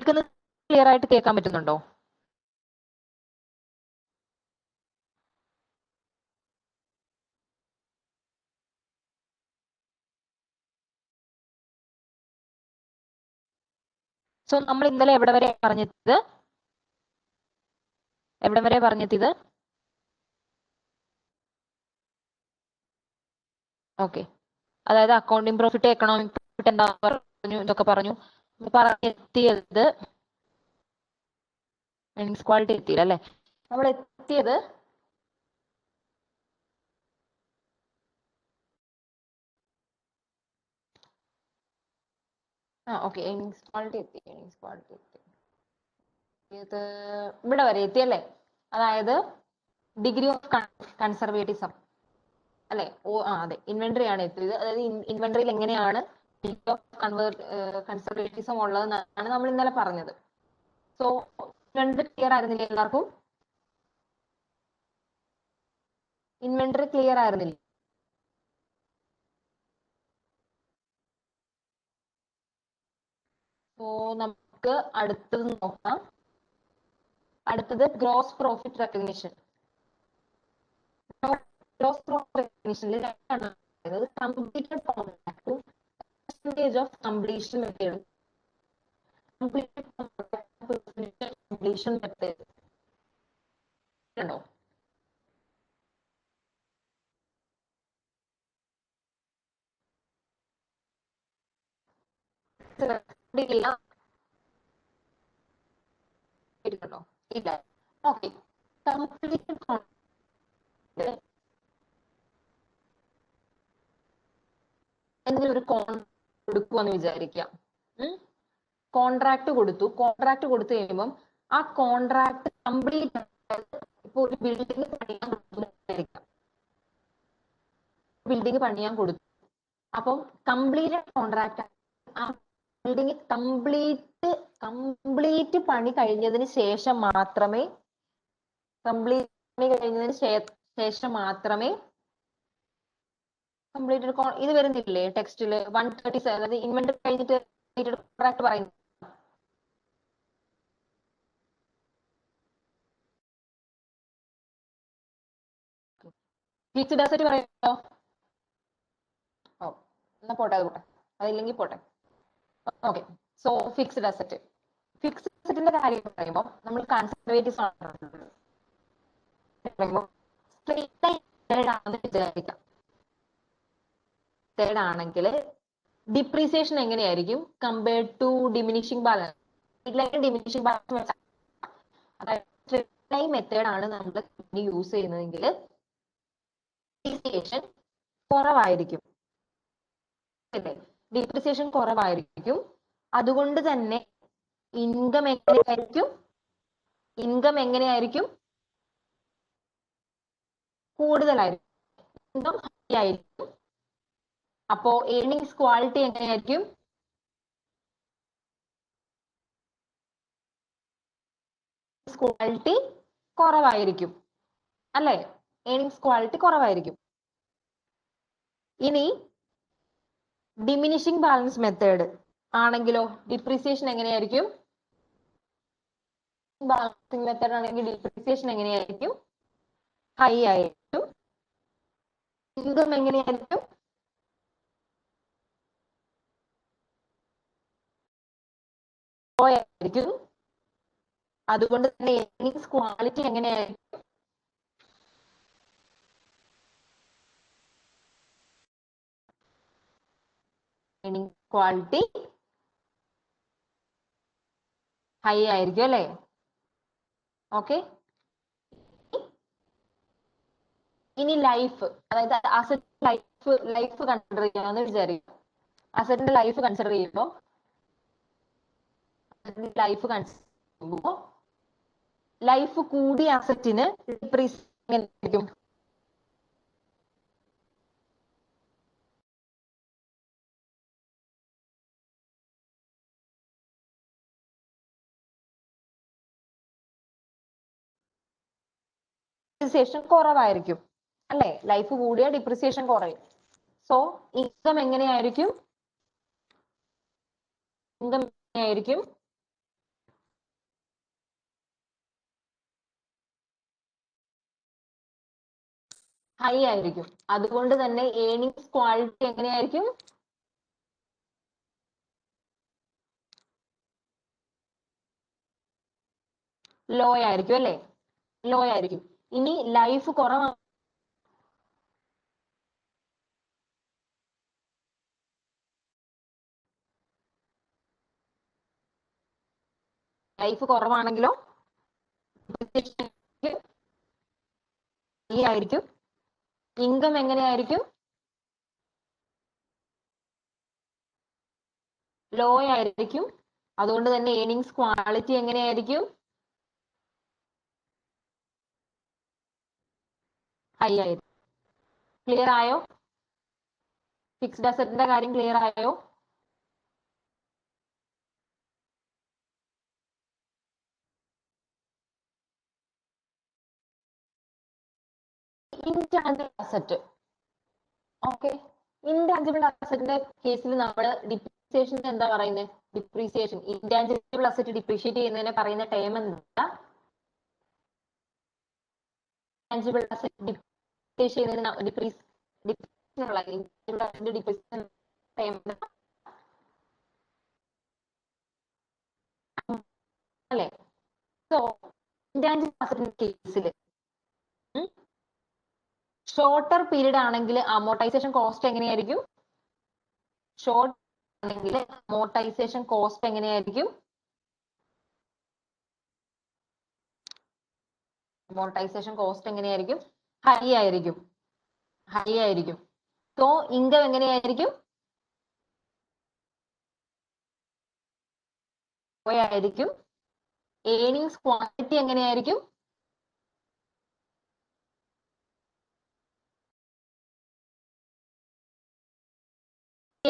കേൾക്കുന്നത് ക്ലിയർ ആയിട്ട് കേൾക്കാൻ പറ്റുന്നുണ്ടോ? സോ നമ്മൾ ഇന്നലെ എവിടെ വരെ പറഞ്ഞത്? ഓക്കെ, അതായത് അക്കൗണ്ടിങ് പ്രോഫിറ്റ്, എക്കണോമിക് പ്രോഫിറ്റ് എന്താ പറഞ്ഞു, ഇതൊക്കെ പറഞ്ഞു. പറഞ്ഞെത്തിയത് ഏർണിങ്സ് ക്വാളിറ്റി എത്തിയില്ല അല്ലെ? നമ്മൾ എത്തിയത് ഓക്കെ, ഏർണിങ്സ് ക്വാളിറ്റി എത്തി. ഇത് ഇവിടെ വരെ എത്തിയല്ലേ? അതായത് ഡിഗ്രി ഓഫ് കൺസർവേറ്റിസം അല്ലെ? അതെ, ഇൻവെന്ററി ആണ് എത്തിയത്. അതായത് ഇൻവെന്ററിയിൽ എങ്ങനെയാണ് ഡിഗ്രി ഓഫ് കൺസർവേറ്റിസം ഉള്ളതെന്നാണ് നമ്മൾ ഇന്നലെ പറഞ്ഞത്. സോ ഇൻവെന്ററി ക്ലിയർ ആയിരുന്നില്ല എല്ലാവർക്കും? ഇൻവെന്ററി ക്ലിയർ ആയിരുന്നില്ല? സോ നമുക്ക് അടുത്തത് നോക്കാം. അടുത്തത് gross profit recognition. Gross profit റെക്കഗ്നിഷനിൽ രണ്ടാണ് കംപ്ലീറ്റഡ് കോൺട്രാക്റ്റും പെർസെന്റേജ് ഓഫ് കംപ്ലീഷൻ മെത്തേഡും. കംപ്ലീഷൻ മെത്തേഡ് ഉണ്ടോ? ഇല്ല. ഇല്ല. ഓക്കെ, കംപ്ലീറ്റഡ് എന്തെങ്കിലും ഒരു കൊടുക്കുമെന്ന് വിചാരിക്കാം. കോൺട്രാക്ട് കൊടുത്തു. കോൺട്രാക്ട് കൊടുത്തു കഴിയുമ്പം ആ കോൺട്രാക്ട് കംപ്ലീറ്റ്, ഇപ്പൊ ഒരു ബിൽഡിംഗ് പണിയാൻ കൊടുത്തു, ബിൽഡിംഗ് പണിയാൻ കൊടുത്തു. അപ്പം കംപ്ലീറ്റഡ് കോൺട്രാക്ട്, ആ ബിൽഡിംഗ് കംപ്ലീറ്റ് പണി കഴിഞ്ഞതിന് ശേഷം മാത്രമേ കംപ്ലീറ്റഡ് ഇത് വരുന്നില്ലേ ടെക്സ്റ്റില് 137, അതായത് ഇൻവെന്ററി കഴിഞ്ഞിട്ട് കോൺട്രാക്ട് പറയുന്നു. ഫിക്സ്ഡ് അസറ്റ് പറയുമോ? എന്നാ പോട്ടെ, അത് പോട്ടെ, അതില്ലെങ്കിൽ പോട്ടെ. ഓക്കെ, സോ ഫിക്സ്ഡ് അസറ്റിന്റെ കാര്യം പറയുമ്പോൾ നമ്മൾ കൺസർവേറ്റീവ്സ് ആണെങ്കിൽ ഡിപ്രീസിയേഷൻ എങ്ങനെയായിരിക്കും compared to diminishing balance? Diminishing balance അതായത് മെത്തേഡ് ആണ് നമ്മൾ യൂസ് ചെയ്യുന്നതെങ്കിൽ ഡിപ്രീസിയേഷൻ കുറവായിരിക്കും. ഡിപ്രീസിയേഷൻ കുറവായിരിക്കും. അതുകൊണ്ട് തന്നെ ഇൻകം എങ്ങനെയായിരിക്കും? കൂടുതലായിരിക്കും. ഇൻകം ഹൈ ആയിരിക്കും. അപ്പോ ഏർണിങ്സ് ക്വാളിറ്റി എങ്ങനെയായിരിക്കും? ക്വാളിറ്റി കുറവായിരിക്കും അല്ലെ? ഏർണിങ്സ് ക്വാളിറ്റി കുറവായിരിക്കും. ഇനി ഡിമിനിഷിംഗ് ബാലൻസ് മെത്തേഡ് ആണെങ്കിലോ ഡിപ്രീസിയേഷൻ എങ്ങനെയായിരിക്കും? ബാലൻസിംഗ് മെത്തേഡ് ആണെങ്കിൽ ഡിപ്രീസിയേഷൻ എങ്ങനെയായിരിക്കും? ഹൈ ആയിരിക്കും. ഇൻകം എങ്ങനെയായിരിക്കും? ലോ ആയിരിക്കും. അതുകൊണ്ട് തന്നെ ഏർണിങ്സ് ക്വാളിറ്റി എങ്ങനെയായിരിക്കും? ഏർണിംഗ് ക്വാളിറ്റി ഹൈ ആയിരിക്കും അല്ലെ? ഓക്കെ, ഇനി ലൈഫ്, അതായത് അസറ്റ് ലൈഫ് കൺസിഡർ ചെയ്യാമെന്ന് വിചാരിക്കും. അസറ്റിന്റെ ലൈഫ് കൺസിഡർ ചെയ്യുമ്പോൾ ലൈഫ് കൂടിയ അസറ്റിന് ഡിപ്രീസിയേഷൻ കുറവായിരിക്കും അല്ലെ? ലൈഫ് കൂടിയ ഡിപ്രീസിയേഷൻ കുറയും. സോ ഇൻകം എങ്ങനെയായിരിക്കും? ഹൈ ആയിരിക്കും. അതുകൊണ്ട് തന്നെ ഏർണിങ്സ് ക്വാളിറ്റി എങ്ങനെയായിരിക്കും? ലോ ആയിരിക്കും അല്ലേ? ലോ ആയിരിക്കും. ഇനി ലൈഫ് കുറവാണ്, ലൈഫ് കുറവാണെങ്കിലോ ആയിരിക്കും. ഇൻകം എങ്ങനെയായിരിക്കും? ലോ ആയിരിക്കും. അതുകൊണ്ട് തന്നെ ഏർണിങ്സ് ക്വാളിറ്റി എങ്ങനെയായിരിക്കും? ഹൈ ആയിരിക്കും. ക്ലിയർ ആയോ? ഫിക്സ്ഡ് അസറ്റിന്റെ കാര്യം ക്ലിയർ ആയോ? Intangible asset. ഓക്കെ, ഇൻടാഞ്ചിബിൾ അസറ്റിന്റെ കേസിൽ നമ്മൾ ഡിപ്രീസിയേഷൻ എന്താ പറയുന്നത്? ഡിപ്രീസിയേഷൻ, ഇൻടാഞ്ചിബിൾ അസറ്റ് ഡിപ്രീഷിയേറ്റ് ചെയ്യുന്നതിനെ പറയുന്ന ടേം എന്താ? ടാഞ്ചിബിൾ അസറ്റ് ഡിപ്രീഷിയേറ്റ് ചെയ്യുന്നതിന് ഡിപ്രീസിയേഷൻ ടേം അല്ലേ? സോ ഇൻടാഞ്ചിബിൾ അസറ്റിന്റെ കേസിൽ ഷോർട്ടർ പീരീഡ് ആണെങ്കിൽ അമോർട്ടൈസേഷൻ കോസ്റ്റ് എങ്ങനെയായിരിക്കും? ഷോർട്ട് ആണെങ്കിൽ അമോർട്ടൈസേഷൻ കോസ്റ്റ് എങ്ങനെയായിരിക്കും? അമോർട്ടൈസേഷൻ കോസ്റ്റ് എങ്ങനെയായിരിക്കും? ഹൈ ആയിരിക്കും. ഹൈ ആയിരിക്കും. സോ ഇൻകം എങ്ങനെയായിരിക്കും? ലോ ആയിരിക്കും. ഏർണിങ്സ് ക്വാണ്ടിറ്റി എങ്ങനെയായിരിക്കും?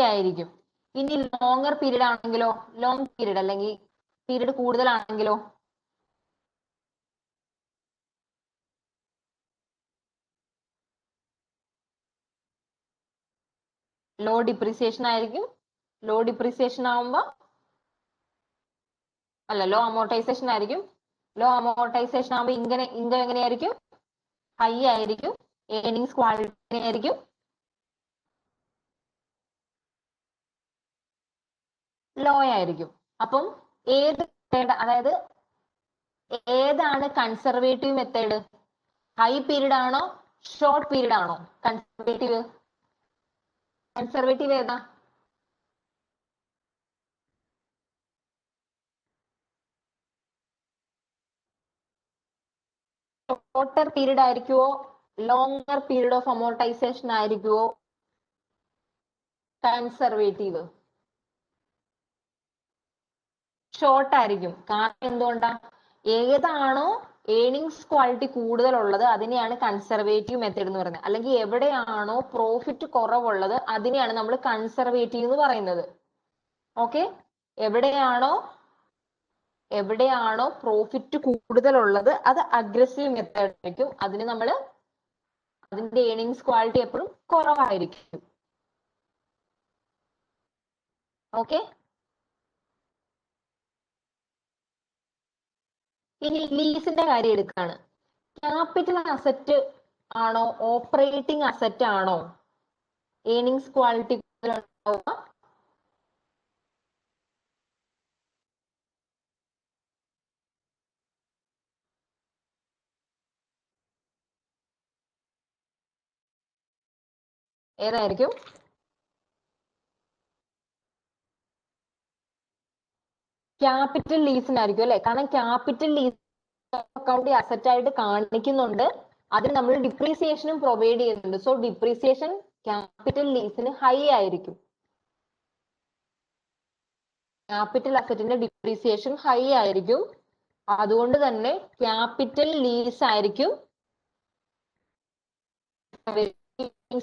ആയിരിക്കും. ഇനി ലോങ്ങർ പീരീഡ് ആണെങ്കിലോ? ലോങ് പീരീഡ് അല്ലെങ്കിൽ പീരീഡ് കൂടുതലാണെങ്കിലോ? ലോ ഡിപ്രീസിയേഷൻ ആയിരിക്കും. ലോ ഡിപ്രീസിയേഷൻ ആവുമ്പോ അല്ല, ലോ അമോർട്ടൈസേഷൻ ആയിരിക്കും. ലോ അമോർട്ടൈസേഷൻ ആവുമ്പോ ഇൻകം എങ്ങനെയായിരിക്കും? ഹൈ ആയിരിക്കും. ഏർണിങ്സ് ക്വാളിറ്റി എങ്ങനെയായിരിക്കും? ലോ ആയിരിക്കും. അപ്പം ഏത് അതായത് ഏതാണ് കൺസർവേറ്റീവ് മെത്തേഡ്? ഹൈ പീരീഡ് ആണോ ഷോർട്ട് പീരീഡ് ആണോ കൺസർവേറ്റീവ്? കൺസർവേറ്റീവ് ഏതാ? ഷോർട്ടർ പീരീഡ് ആയിരിക്കുമോ ലോങ്ങർ പീരീഡ് ഓഫ് അമോർട്ടൈസേഷൻ ആയിരിക്കുമോ കൺസർവേറ്റീവ്? ഷോർട്ട് ആയിരിക്കും. കാരണം എന്തുകൊണ്ടാ? ഏതാണോ ഏർണിങ്സ് ക്വാളിറ്റി കൂടുതലുള്ളത് അതിനെയാണ് കൺസർവേറ്റീവ് മെത്തേഡ് എന്ന് പറയുന്നത്. അല്ലെങ്കിൽ എവിടെയാണോ പ്രോഫിറ്റ് കുറവുള്ളത് അതിനെയാണ് നമ്മൾ കൺസർവേറ്റീവ് എന്ന് പറയുന്നത്. ഓക്കെ, എവിടെയാണോ പ്രോഫിറ്റ് കൂടുതലുള്ളത് അത് അഗ്രസീവ് മെത്തേഡ് ആയിരിക്കും. അതിന് നമ്മൾ അതിന്റെ ഏർണിങ്സ് ക്വാളിറ്റി എപ്പോഴും കുറവായിരിക്കും. ഓക്കെ, ഇനി ലീസിന്റെ കാര്യം എടുക്കുകയാണ്. ക്യാപിറ്റൽ അസറ്റ് ആണോ ഓപ്പറേറ്റിംഗ് അസറ്റ് ആണോ ഏർണിങ്സ് ക്വാളിറ്റി കൂടുതലുണ്ടാവുക? ഏതായിരിക്കും? ക്യാപിറ്റൽ ലീസിനായിരിക്കും അല്ലെ? കാരണം ക്യാപിറ്റൽ ലീസ് അക്കൗണ്ട് അസറ്റ് ആയിട്ട് കാണിക്കുന്നുണ്ട്. അതിന് നമ്മൾ ഡിപ്രീസിയേഷനും പ്രൊവൈഡ് ചെയ്യുന്നുണ്ട്. സോ ഡിപ്രീസിയേഷൻ ക്യാപിറ്റൽ ലീസിന് ഹൈ ആയിരിക്കും. ക്യാപിറ്റൽ അസറ്റിന്റെ ഡിപ്രീസിയേഷൻ ഹൈ ആയിരിക്കും. അതുകൊണ്ട് തന്നെ ക്യാപിറ്റൽ ലീസ് ആയിരിക്കും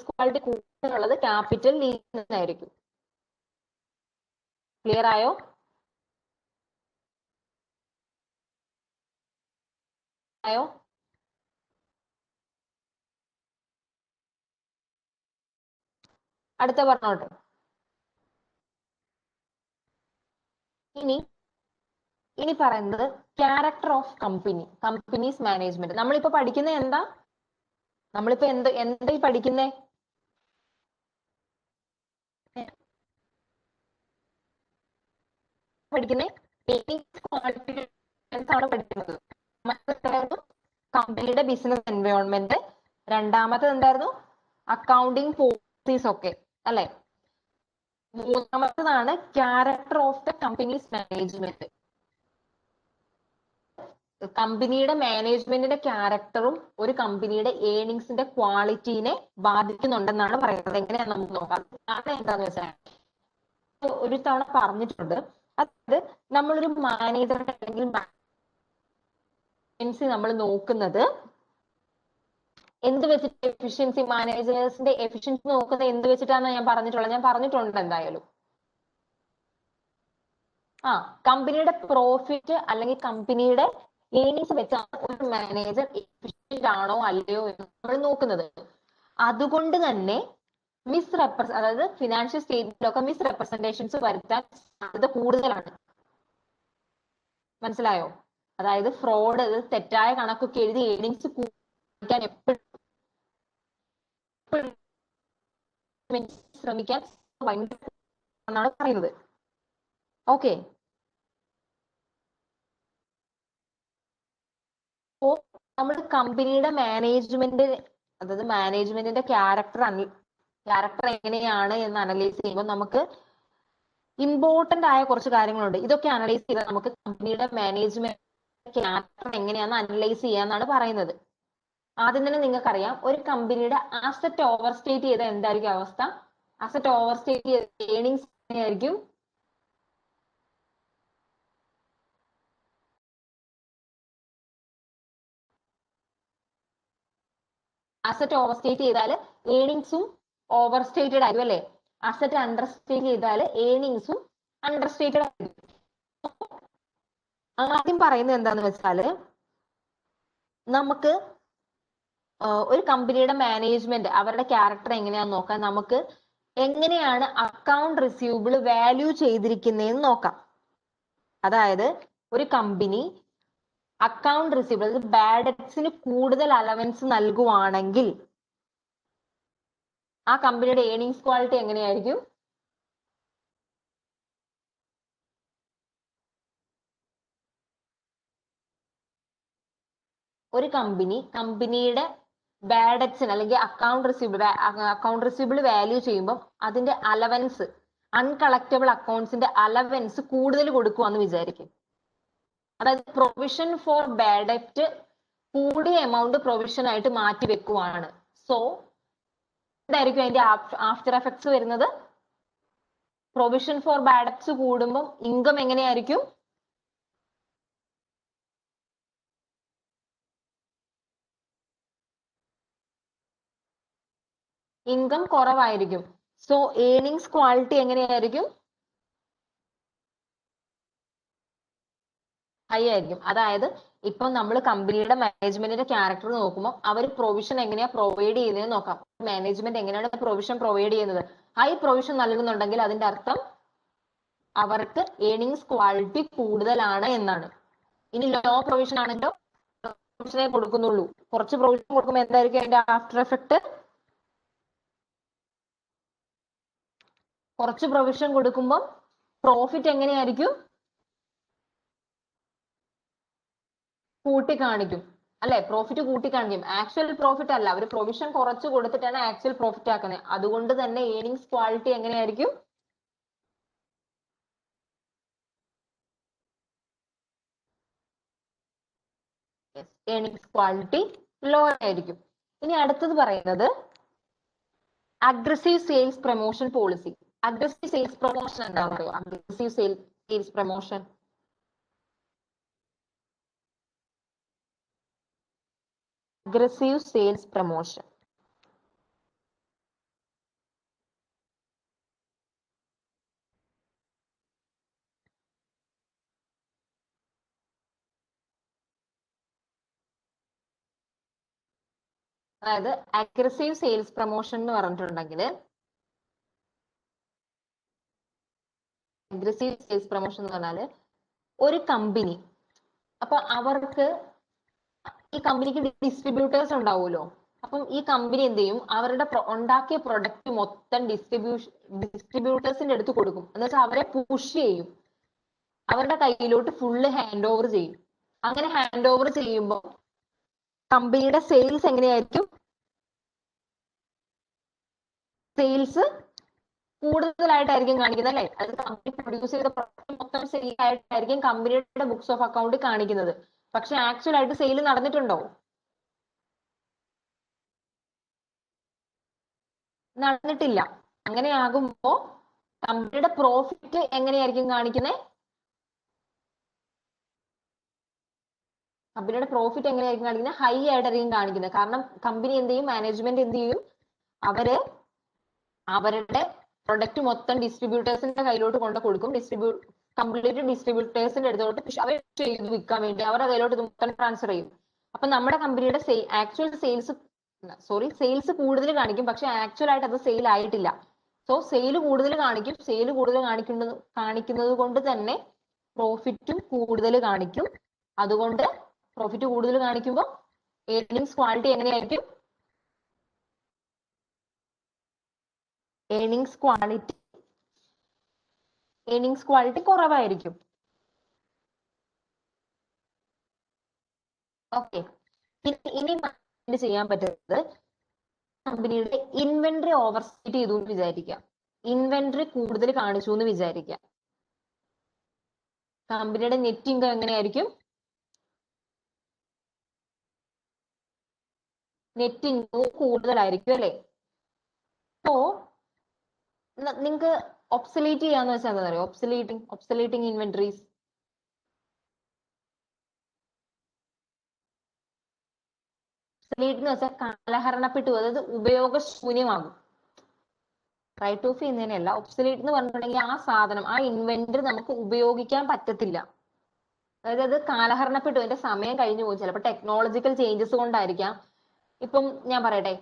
ക്വാളിറ്റി കൂടുതലുള്ളത് ക്യാപിറ്റൽ ലീസിനായിരിക്കും. ക്ലിയർ ആയോ? ആയോ? അടുത്ത പറഞ്ഞോട്ടെ. ഇനി പറയുന്നത് ക്യാരക്ടർ ഓഫ് കമ്പനീസ് മാനേജ്മെന്റ്. നമ്മളിപ്പോ പഠിക്കുന്നത് എന്താ? നമ്മളിപ്പോ എന്തായി പഠിക്കുന്നേ? പഠിക്കുന്നേ ആണ് പഠിക്കുന്നത്. മറ്റേതായിരുന്നു കമ്പനിയുടെ ബിസിനസ് എൻവയോൺമെന്റ്. രണ്ടാമത്തെ എന്തായിരുന്നു? അക്കൗണ്ടിങ് പോളിസീസ് ഒക്കെ അല്ലെ. മൂന്നാമത്തതാണ് character of the company's management. കമ്പനിയുടെ മാനേജ്മെന്റിന്റെ ക്യാരക്ടറും ഒരു കമ്പനിയുടെ ഏർണിങ്സിന്റെ ക്വാളിറ്റീനെ ബാധിക്കുന്നുണ്ടെന്നാണ് പറയുന്നത്. എങ്ങനെയാണെന്ന് നമുക്ക് നോക്കാം. കാരണം എന്താന്ന് വെച്ചാൽ ഒരു തവണ പറഞ്ഞിട്ടുണ്ട്. അതായത് നമ്മളൊരു മാനേജറുടെ അല്ലെങ്കിൽ നമ്മൾ നോക്കുന്നത് എന്ത് വെച്ചിട്ട്? എഫിഷ്യൻസി, മാനേജേഴ്സിന്റെ എഫിഷ്യൻസി നോക്കുന്നത് എന്ത് വെച്ചിട്ടാണ് ഞാൻ പറഞ്ഞിട്ടുണ്ട് എന്തായാലും. കമ്പനിയുടെ പ്രോഫിറ്റ് അല്ലെങ്കിൽ കമ്പനിയുടെ ഏർണിങ്സ് വെച്ചാണ് ഒരു മാനേജർ എഫിഷ്യന്റ് ആണോ അല്ലയോ എന്ന് നമ്മൾ നോക്കുന്നത്. അതുകൊണ്ട് തന്നെ അതായത് ഫിനാൻഷ്യൽ സ്റ്റേറ്റ്മെന്റിലൊക്കെ മിസ്റെപ്രസെന്റേഷൻസ് വരുത്താൻ സാധ്യത കൂടുതലാണ്. മനസ്സിലായോ? അതായത് ഫ്രോഡ്, തെറ്റായ കണക്കൊക്കെ എഴുതി ഏർണിങ്സ് കൂട്ടാൻ എപ്പോഴും ശ്രമിക്കാൻ എന്നാണ് പറയുന്നത്. ഓക്കെ, അപ്പോ നമ്മൾ കമ്പനിയുടെ മാനേജ്മെന്റ്, അതായത് മാനേജ്മെന്റിന്റെ ക്യാരക്ടർ എങ്ങനെയാണ് എന്ന് അനലൈസ് ചെയ്യുമ്പോൾ നമുക്ക് ഇമ്പോർട്ടന്റ് ആയ കുറച്ച് കാര്യങ്ങളുണ്ട്. ഇതൊക്കെ അനലൈസ് ചെയ്താൽ നമുക്ക് കമ്പനിയുടെ മാനേജ്മെന്റ് ക്യാരക്ടർ എങ്ങനെയാണെന്ന് അനലൈസ് ചെയ്യാന്നാണ് പറയുന്നത്. ആദ്യം തന്നെ നിങ്ങൾക്കറിയാം, ഒരു കമ്പനിയുടെ അസറ്റ് ഓവർ സ്റ്റേറ്റ് ചെയ്ത എന്തായിരിക്കും അവസ്ഥ? അസറ്റ് ഓവർ സ്റ്റേറ്റ് ചെയ്ത ഏർണിങ്സ് എങ്ങനെയായിരിക്കും? അസറ്റ് ഓവർ സ്റ്റേറ്റ് ചെയ്താൽ ഏർണിങ്സും ഓവർ സ്റ്റേറ്റഡ് ആയിരിക്കും അല്ലെ. അസറ്റ് അണ്ടർ സ്റ്റേറ്റ് ചെയ്താൽ ഏർണിങ്സും അണ്ടർ സ്റ്റേറ്റഡ് ആയിരിക്കും. ആദ്യം പറയുന്നത് എന്താന്ന് വെച്ചാല്, നമുക്ക് ഒരു കമ്പനിയുടെ മാനേജ്മെന്റ് അവരുടെ ക്യാരക്ടർ എങ്ങനെയാന്ന് നോക്കാൻ നമുക്ക് എങ്ങനെയാണ് അക്കൗണ്ട് റിസീവബിൾ വാല്യൂ ചെയ്തിരിക്കുന്നതെന്ന് നോക്കാം. അതായത് ഒരു കമ്പനി അക്കൗണ്ട് റിസീവബിൾ, ബാഡ് ഡെറ്റ്സിന് കൂടുതൽ അലവൻസ് നൽകുവാണെങ്കിൽ ആ കമ്പനിയുടെ ഏർണിങ്സ് ക്വാളിറ്റി എങ്ങനെയായിരിക്കും? ഒരു കമ്പനിയുടെ ബാഡ് ഡെറ്റ്സിന് അല്ലെങ്കിൽ അക്കൗണ്ട് റിസീവബിൾ വാല്യൂ ചെയ്യുമ്പോൾ അതിന്റെ അലവൻസ്, അൺകളക്റ്റബിൾ അക്കൗണ്ട്സിന്റെ അലവൻസ് കൂടുതൽ കൊടുക്കുവാന്ന് വിചാരിക്കും. അതായത് പ്രൊവിഷൻ ഫോർ ബാഡ് ഡെറ്റ് കൂടിയ എമൗണ്ട് പ്രൊവിഷൻ ആയിട്ട് മാറ്റി വെക്കുവാണ്. സോ എന്തായിരിക്കും അതിന്റെ ആഫ്റ്റർ എഫക്ട്സ് വരുന്നത്? പ്രൊവിഷൻ ഫോർ ബാഡ് ഡെറ്റ്സ് കൂടുമ്പോൾ ഇൻകം എങ്ങനെയായിരിക്കും? ഇൻകം കുറവായിരിക്കും. സോ ഏർണിങ്സ് ക്വാളിറ്റി എങ്ങനെയായിരിക്കും? ഹൈ ആയിരിക്കും. അതായത് ഇപ്പൊ നമ്മൾ കമ്പനിയുടെ മാനേജ്മെന്റിന്റെ ക്യാരക്ടർ നോക്കുമ്പോൾ അവർ പ്രൊവിഷൻ എങ്ങനെയാ പ്രൊവൈഡ് ചെയ്യുന്നത് നോക്കാം. മാനേജ്മെന്റ് എങ്ങനെയാണ് പ്രൊവിഷൻ പ്രൊവൈഡ് ചെയ്യുന്നത്? ഹൈ പ്രൊവിഷൻ നൽകുന്നുണ്ടെങ്കിൽ അതിന്റെ അർത്ഥം അവർക്ക് ഏർണിങ്സ് ക്വാളിറ്റി കൂടുതലാണ് എന്നാണ്. ഇനി ലോ പ്രൊവിഷൻ ആണെങ്കിലോ പ്രൊവിഷനെ കൊടുക്കുന്നുള്ളൂ. കുറച്ച് പ്രൊവിഷൻ കൊടുക്കുമ്പോൾ എന്തായിരിക്കും അതിന്റെ ആഫ്റ്റർ എഫക്ട്? കുറച്ച് പ്രൊവിഷൻ കൊടുക്കുമ്പോൾ പ്രോഫിറ്റ് എങ്ങനെയായിരിക്കും? കൂട്ടി കാണിക്കും അല്ലെ. പ്രോഫിറ്റ് കൂട്ടി കാണിക്കും. ആക്ച്വൽ പ്രോഫിറ്റ് അല്ല, അവർ പ്രൊവിഷൻ കുറച്ച് കൊടുത്തിട്ടാണ് ആക്ച്വൽ പ്രോഫിറ്റ് ആക്കുന്നത്. അതുകൊണ്ട് തന്നെ ഏർണിങ്സ് ക്വാളിറ്റി എങ്ങനെയായിരിക്കും? ഏർണിങ്സ് ക്വാളിറ്റി ലോ ആയിരിക്കും. ഇനി അടുത്തത് പറയുന്നത് aggressive sales promotion policy. Aggressive sales promotion എന്താ പറയുക? അഗ്രസീവ് സെയിൽസ് പ്രൊമോഷൻ അതായത് അഗ്രസീവ് സെയിൽസ് പ്രൊമോഷൻ എന്ന് പറഞ്ഞിട്ടുണ്ടെങ്കിൽ, അഗ്രസീവ് സെയിൽസ് പ്രൊമോഷൻ എന്ന് പറഞ്ഞാല് ഒരു കമ്പനി, അപ്പൊ അവർക്ക് ഈ കമ്പനിക്ക് ഡിസ്ട്രിബ്യൂട്ടേഴ്സ് ഉണ്ടാവുമല്ലോ. അപ്പം ഈ കമ്പനി എന്ത് ചെയ്യും, അവരുടെ ഉണ്ടാക്കിയ പ്രൊഡക്റ്റ് മൊത്തം ഡിസ്ട്രിബ്യൂട്ടേഴ്സിന്റെ അടുത്ത് കൊടുക്കും. എന്ന് വെച്ചാൽ അവരെ പുഷ് ചെയ്യും, അവരുടെ കയ്യിലോട്ട് ഫുള്ള് ഹാൻഡ് ഓവർ ചെയ്യും. അങ്ങനെ ഹാൻഡ് ഓവർ ചെയ്യുമ്പോൾ കമ്പനിയുടെ സെയിൽസ് എങ്ങനെയായിരിക്കും? സെയിൽസ് കൂടുതലായിട്ടായിരിക്കും കാണിക്കുന്നത് അല്ലെ. അതായത് കമ്പനി പ്രൊഡ്യൂസ് ചെയ്ത പ്രൊഡക്റ്റ് മൊത്തം സെയിൽ ആയിട്ടായിരിക്കും കമ്പനിയുടെ ബുക്സ് ഓഫ് അക്കൗണ്ട് കാണിക്കുന്നത്. പക്ഷെ ആക്ച്വൽ ആയിട്ട് സെയിൽ നടന്നിട്ടുണ്ടോ? നടന്നിട്ടില്ല. അങ്ങനെയാകുമ്പോ കമ്പനിയുടെ പ്രോഫിറ്റ് എങ്ങനെയായിരിക്കും കാണിക്കുന്നത്? കമ്പനിയുടെ പ്രോഫിറ്റ് എങ്ങനെയായിരിക്കും കാണിക്കുന്നത്? ഹൈ ആയിട്ടായിരിക്കും കാണിക്കുന്നത്. കാരണം കമ്പനി എന്ത് ചെയ്യും, മാനേജ്മെന്റ് എന്ത് ചെയ്യും, അവരുടെ പ്രൊഡക്റ്റ് മൊത്തം ഡിസ്ട്രിബ്യൂട്ടേഴ്സിന്റെ കയ്യിലോട്ട് കൊണ്ട് കൊടുക്കും. കംപ്ലീറ്റ് ഡിസ്ട്രിബ്യൂട്ടേഴ്സിന്റെ അടുത്തോട്ട് അവർ ചെയ്ത് വിൽക്കാൻ വേണ്ടി അവരുടെ കയ്യിലോട്ട് ഇത് മൊത്തം ട്രാൻസ്ഫർ ചെയ്യും. അപ്പൊ നമ്മുടെ കമ്പനിയുടെ ആക്ച്വൽ സെയിൽസ് കൂടുതൽ കാണിക്കും, പക്ഷെ ആക്ച്വൽ ആയിട്ട് അത് സെയിൽ ആയിട്ടില്ല. സോ സെയിൽ കൂടുതൽ കാണിക്കും. സെയിൽ കൂടുതൽ കാണിക്കുന്നത് കൊണ്ട് തന്നെ പ്രോഫിറ്റും കൂടുതൽ കാണിക്കും. അതുകൊണ്ട് പ്രോഫിറ്റ് കൂടുതൽ കാണിക്കുമ്പോൾ ഏർണിങ്സ് ക്വാളിറ്റി എങ്ങനെയായിരിക്കും? ഏർണിങ്സ് ക്വാളിറ്റി കുറവായിരിക്കും. ഓക്കെ, ഇനി ചെയ്യാൻ പറ്റുന്നത് കമ്പനിയുടെ ഇൻവെന്ററി ഓവർസീറ്റ് ചെയ്തു എന്ന് വിചാരിക്കാം. ഇൻവെന്ററി കൂടുതൽ കാണിച്ചു എന്ന് വിചാരിക്കാം. കമ്പനിയുടെ നെറ്റ് ഇൻകം എങ്ങനെയായിരിക്കും? നെറ്റ് ഇൻകം കൂടുതലായിരിക്കും അല്ലെ. സോ നിങ്ങൾക്ക് ഒബ്സലേറ്റ് ചെയ്യാന്ന് വെച്ചാൽ എന്താ പറയുക? ഒബ്സലേറ്റിംഗ് ഇൻവെന്ററീസ്. ഒബ്സലേറ്റ് എന്ന് വെച്ചാൽ കാലഹരണപ്പെട്ടു, അതായത് ഉപയോഗശൂന്യമാകും. റൈറ്റ് ഓഫ് ചെയ്യുന്നതിനല്ല. ഒബ്സലേറ്റ് എന്ന് പറഞ്ഞിട്ടുണ്ടെങ്കിൽ ആ സാധനം, ആ ഇൻവെന്ററി നമുക്ക് ഉപയോഗിക്കാൻ പറ്റത്തില്ല. അതായത് അത് കാലഹരണപ്പെട്ടു, അതിന്റെ സമയം കഴിഞ്ഞു പോകും. ചിലപ്പോൾ ടെക്നോളജിക്കൽ ചേഞ്ചസ് കൊണ്ടായിരിക്കാം. ഇപ്പം ഞാൻ പറയട്ടെ,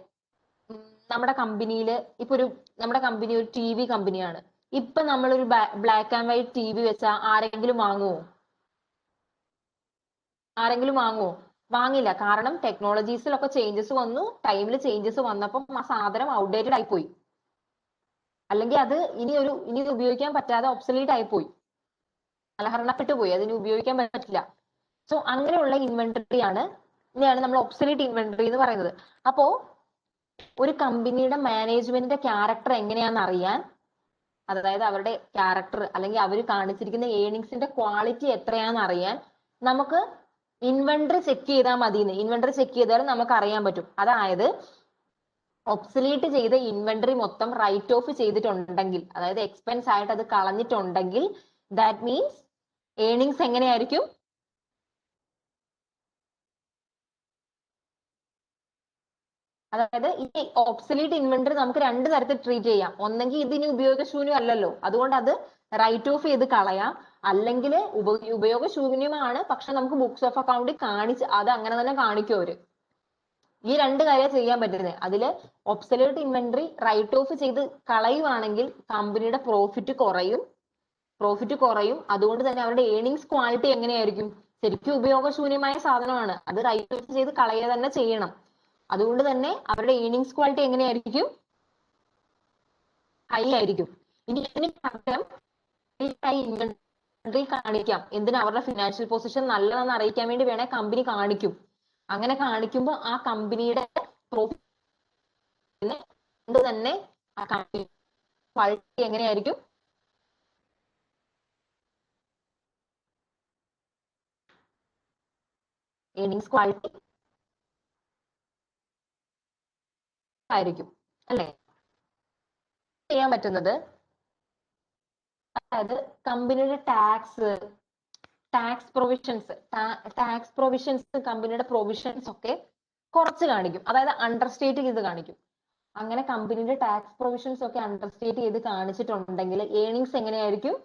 നമ്മുടെ കമ്പനിയില് നമ്മുടെ കമ്പനി ഒരു TV കമ്പനിയാണ്. ഇപ്പൊ നമ്മളൊരു ബ്ലാക്ക് ആൻഡ് വൈറ്റ് TV വെച്ചാൽ ആരെങ്കിലും വാങ്ങുമോ? വാങ്ങില്ല. കാരണം ടെക്നോളജീസിലൊക്കെ ചേഞ്ചസ് വന്നു, ടൈമിൽ ചേഞ്ചസ് വന്നപ്പം ആ സാധനം ഔട്ട്ഡേറ്റഡ് ആയിപ്പോയി. അല്ലെങ്കിൽ അത് ഇനി ഉപയോഗിക്കാൻ പറ്റാതെ ഒബ്സലീറ്റ് ആയിപ്പോയി, കാലഹരണപ്പെട്ടു പോയി, അതിന് ഉപയോഗിക്കാൻ പറ്റില്ല. സോ അങ്ങനെയുള്ള ഇൻവെന്ററിയാണ് നമ്മൾ ഒബ്സലീറ്റ് ഇൻവെന്ററി എന്ന് പറയുന്നത്. അപ്പോ ഒരു കമ്പനിയുടെ മാനേജ്മെന്റിന്റെ ക്യാരക്ടർ എങ്ങനെയാണെന്ന് അറിയാൻ, അതായത് അവരുടെ ക്യാരക്ടർ അല്ലെങ്കിൽ അവർ കാണിച്ചിരിക്കുന്ന ഏർണിങ്സിന്റെ ക്വാളിറ്റി എത്രയാണെന്ന് അറിയാൻ നമുക്ക് ഇൻവെന്ററി ചെക്ക് ചെയ്താൽ മതി. ഇൻവെന്ററി ചെക്ക് ചെയ്താൽ നമുക്ക് അറിയാൻ പറ്റും. അതായത് ഒബ്സലീറ്റ് ചെയ്ത ഇൻവെന്ററി മൊത്തം റൈറ്റ് ഓഫ് ചെയ്തിട്ടുണ്ടെങ്കിൽ, അതായത് എക്സ്പെൻസ് ആയിട്ട് അത് കളഞ്ഞിട്ടുണ്ടെങ്കിൽ, ദാറ്റ് മീൻസ് ഏർണിങ്സ് എങ്ങനെയായിരിക്കും? അതായത് ഈ ഒബ്സലീറ്റ് ഇൻവെന്ററി നമുക്ക് രണ്ട് തരത്തിൽ ട്രീറ്റ് ചെയ്യാം. ഒന്നെങ്കിൽ ഇതിന് ഉപയോഗശൂന്യം അല്ലല്ലോ, അതുകൊണ്ട് അത് റൈറ്റ് ഓഫ് ചെയ്ത് കളയാം. അല്ലെങ്കിൽ ഉപയോഗശൂന്യമാണ്, പക്ഷെ നമുക്ക് ബുക്സ് ഓഫ് അക്കൗണ്ടിൽ അത് അങ്ങനെ തന്നെ കാണിക്കും അവര്. ഈ രണ്ട് കാര്യം ചെയ്യാൻ പറ്റുന്നത്. അതില് ഒബ്സലീറ്റ് ഇൻവെന്ററി റൈറ്റ് ഓഫ് ചെയ്ത് കളയുവാണെങ്കിൽ കമ്പനിയുടെ പ്രോഫിറ്റ് കുറയും. അതുകൊണ്ട് തന്നെ അവരുടെ ഏർണിങ്സ് ക്വാളിറ്റി എങ്ങനെയായിരിക്കും? ശരിക്കും ഉപയോഗശൂന്യമായ സാധനമാണ്, അത് റൈറ്റ് ഓഫ് ചെയ്ത് കളയുക തന്നെ ചെയ്യണം. അതുകൊണ്ട് തന്നെ അവരുടെ ഏർണിങ്സ് ക്വാളിറ്റി എങ്ങനെയായിരിക്കും? ഹൈ ആയിരിക്കും. ഇനി ഇതിന് പകരം ഇൻവെന്ററി കാണിക്കാം. എന്തിനാ? അവരുടെ ഫിനാൻഷ്യൽ പൊസിഷൻ നല്ലതെന്ന് അറിയിക്കാൻ വേണ്ടി വേണേ കമ്പനി കാണിക്കും. അങ്ങനെ കാണിക്കുമ്പോൾ ആ കമ്പനിയുടെ പ്രോഫിറ്റ് തന്നെ ആ കമ്പനി ക്വാളിറ്റി എങ്ങനെയായിരിക്കും? ഏർണിങ്സ് ക്വാളിറ്റി ആയിരിക്കും അല്ലെ. ചെയ്യാൻ പറ്റുന്നത്, അതായത് കമ്പനിയുടെ ടാക്സ് പ്രൊവിഷൻസ് കമ്പനിയുടെ പ്രൊവിഷൻസ് ഒക്കെ കുറച്ച് കാണിക്കും, അതായത് അണ്ടർസ്റ്റേറ്റ് ചെയ്ത് കാണിക്കും. അങ്ങനെ കമ്പനിയുടെ ടാക്സ് പ്രൊവിഷൻസ് ഒക്കെ അണ്ടർസ്റ്റേറ്റ് ചെയ്ത് കാണിച്ചിട്ടുണ്ടെങ്കിൽ ഏർണിങ്സ് എങ്ങനെയായിരിക്കും?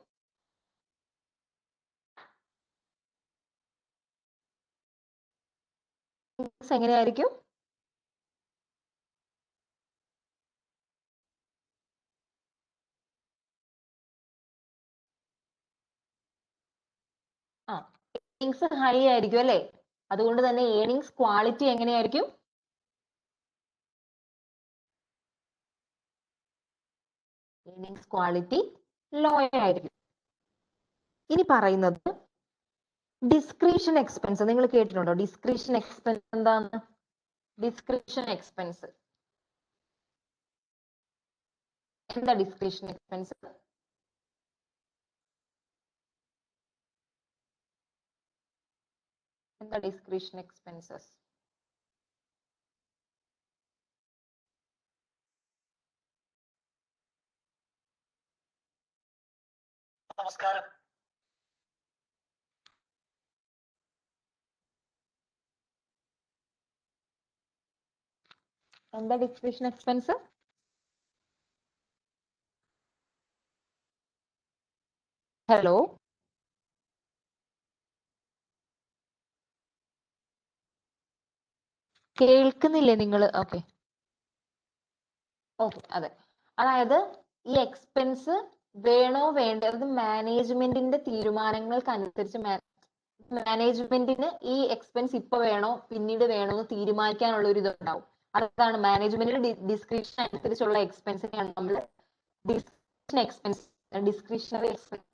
എങ്ങനെയായിരിക്കും? ഏർണിങ്സ് ഹൈ ആയിരിക്കും അല്ലെ. അതുകൊണ്ട് തന്നെ ഏർണിങ്സ് ക്വാളിറ്റി എങ്ങനെയായിരിക്കും? ഏർണിങ്സ് ക്വാളിറ്റി ലോ ആയിരിക്കും. ഇനി പറയുന്നത് ഡിസ്ക്രിപ്ഷൻ എക്സ്പെൻസ്. നിങ്ങൾ കേട്ടിട്ടുണ്ടോ ഡിസ്ക്രിപ്ഷൻ എക്സ്പെൻസ് എന്താണ്? ഡിസ്ക്രിപ്ഷൻ എക്സ്പെൻസ് എന്താ? ഡിസ്ക്രിപ്ഷൻ എക്സ്പെൻസ് എന്താ? ഡിസ്ക്രിപ്ഷൻ എക്സ്പെൻസസ് നമസ്കാരം. എന്താ ഡിസ്ക്രിപ്ഷൻ എക്സ്പെൻസ്? ഹലോ, കേൾക്കുന്നില്ലേ നിങ്ങൾ? ഓക്കെ ഓക്കെ, അതെ. അതായത് ഈ എക്സ്പെൻസ് വേണോ വേണ്ടത് മാനേജ്മെന്റിന്റെ തീരുമാനങ്ങൾക്കനുസരിച്ച് മാനേജ്മെന്റിന് ഈ എക്സ്പെൻസ് ഇപ്പൊ വേണോ പിന്നീട് വേണോ എന്ന് തീരുമാനിക്കാനുള്ള ഒരു ഇതുണ്ടാവും. അതാണ് മാനേജ്മെന്റിന്റെ ഡിസ്ക്രിപ്ഷൻ അനുസരിച്ചുള്ള എക്സ്പെൻസിനെയാണ് നമ്മൾ ഡിസ്ക്രിപ്ഷൻ എക്സ്പെൻസ്, ഡിസ്ക്രിപ്ഷണറി എക്സ്പെൻസ്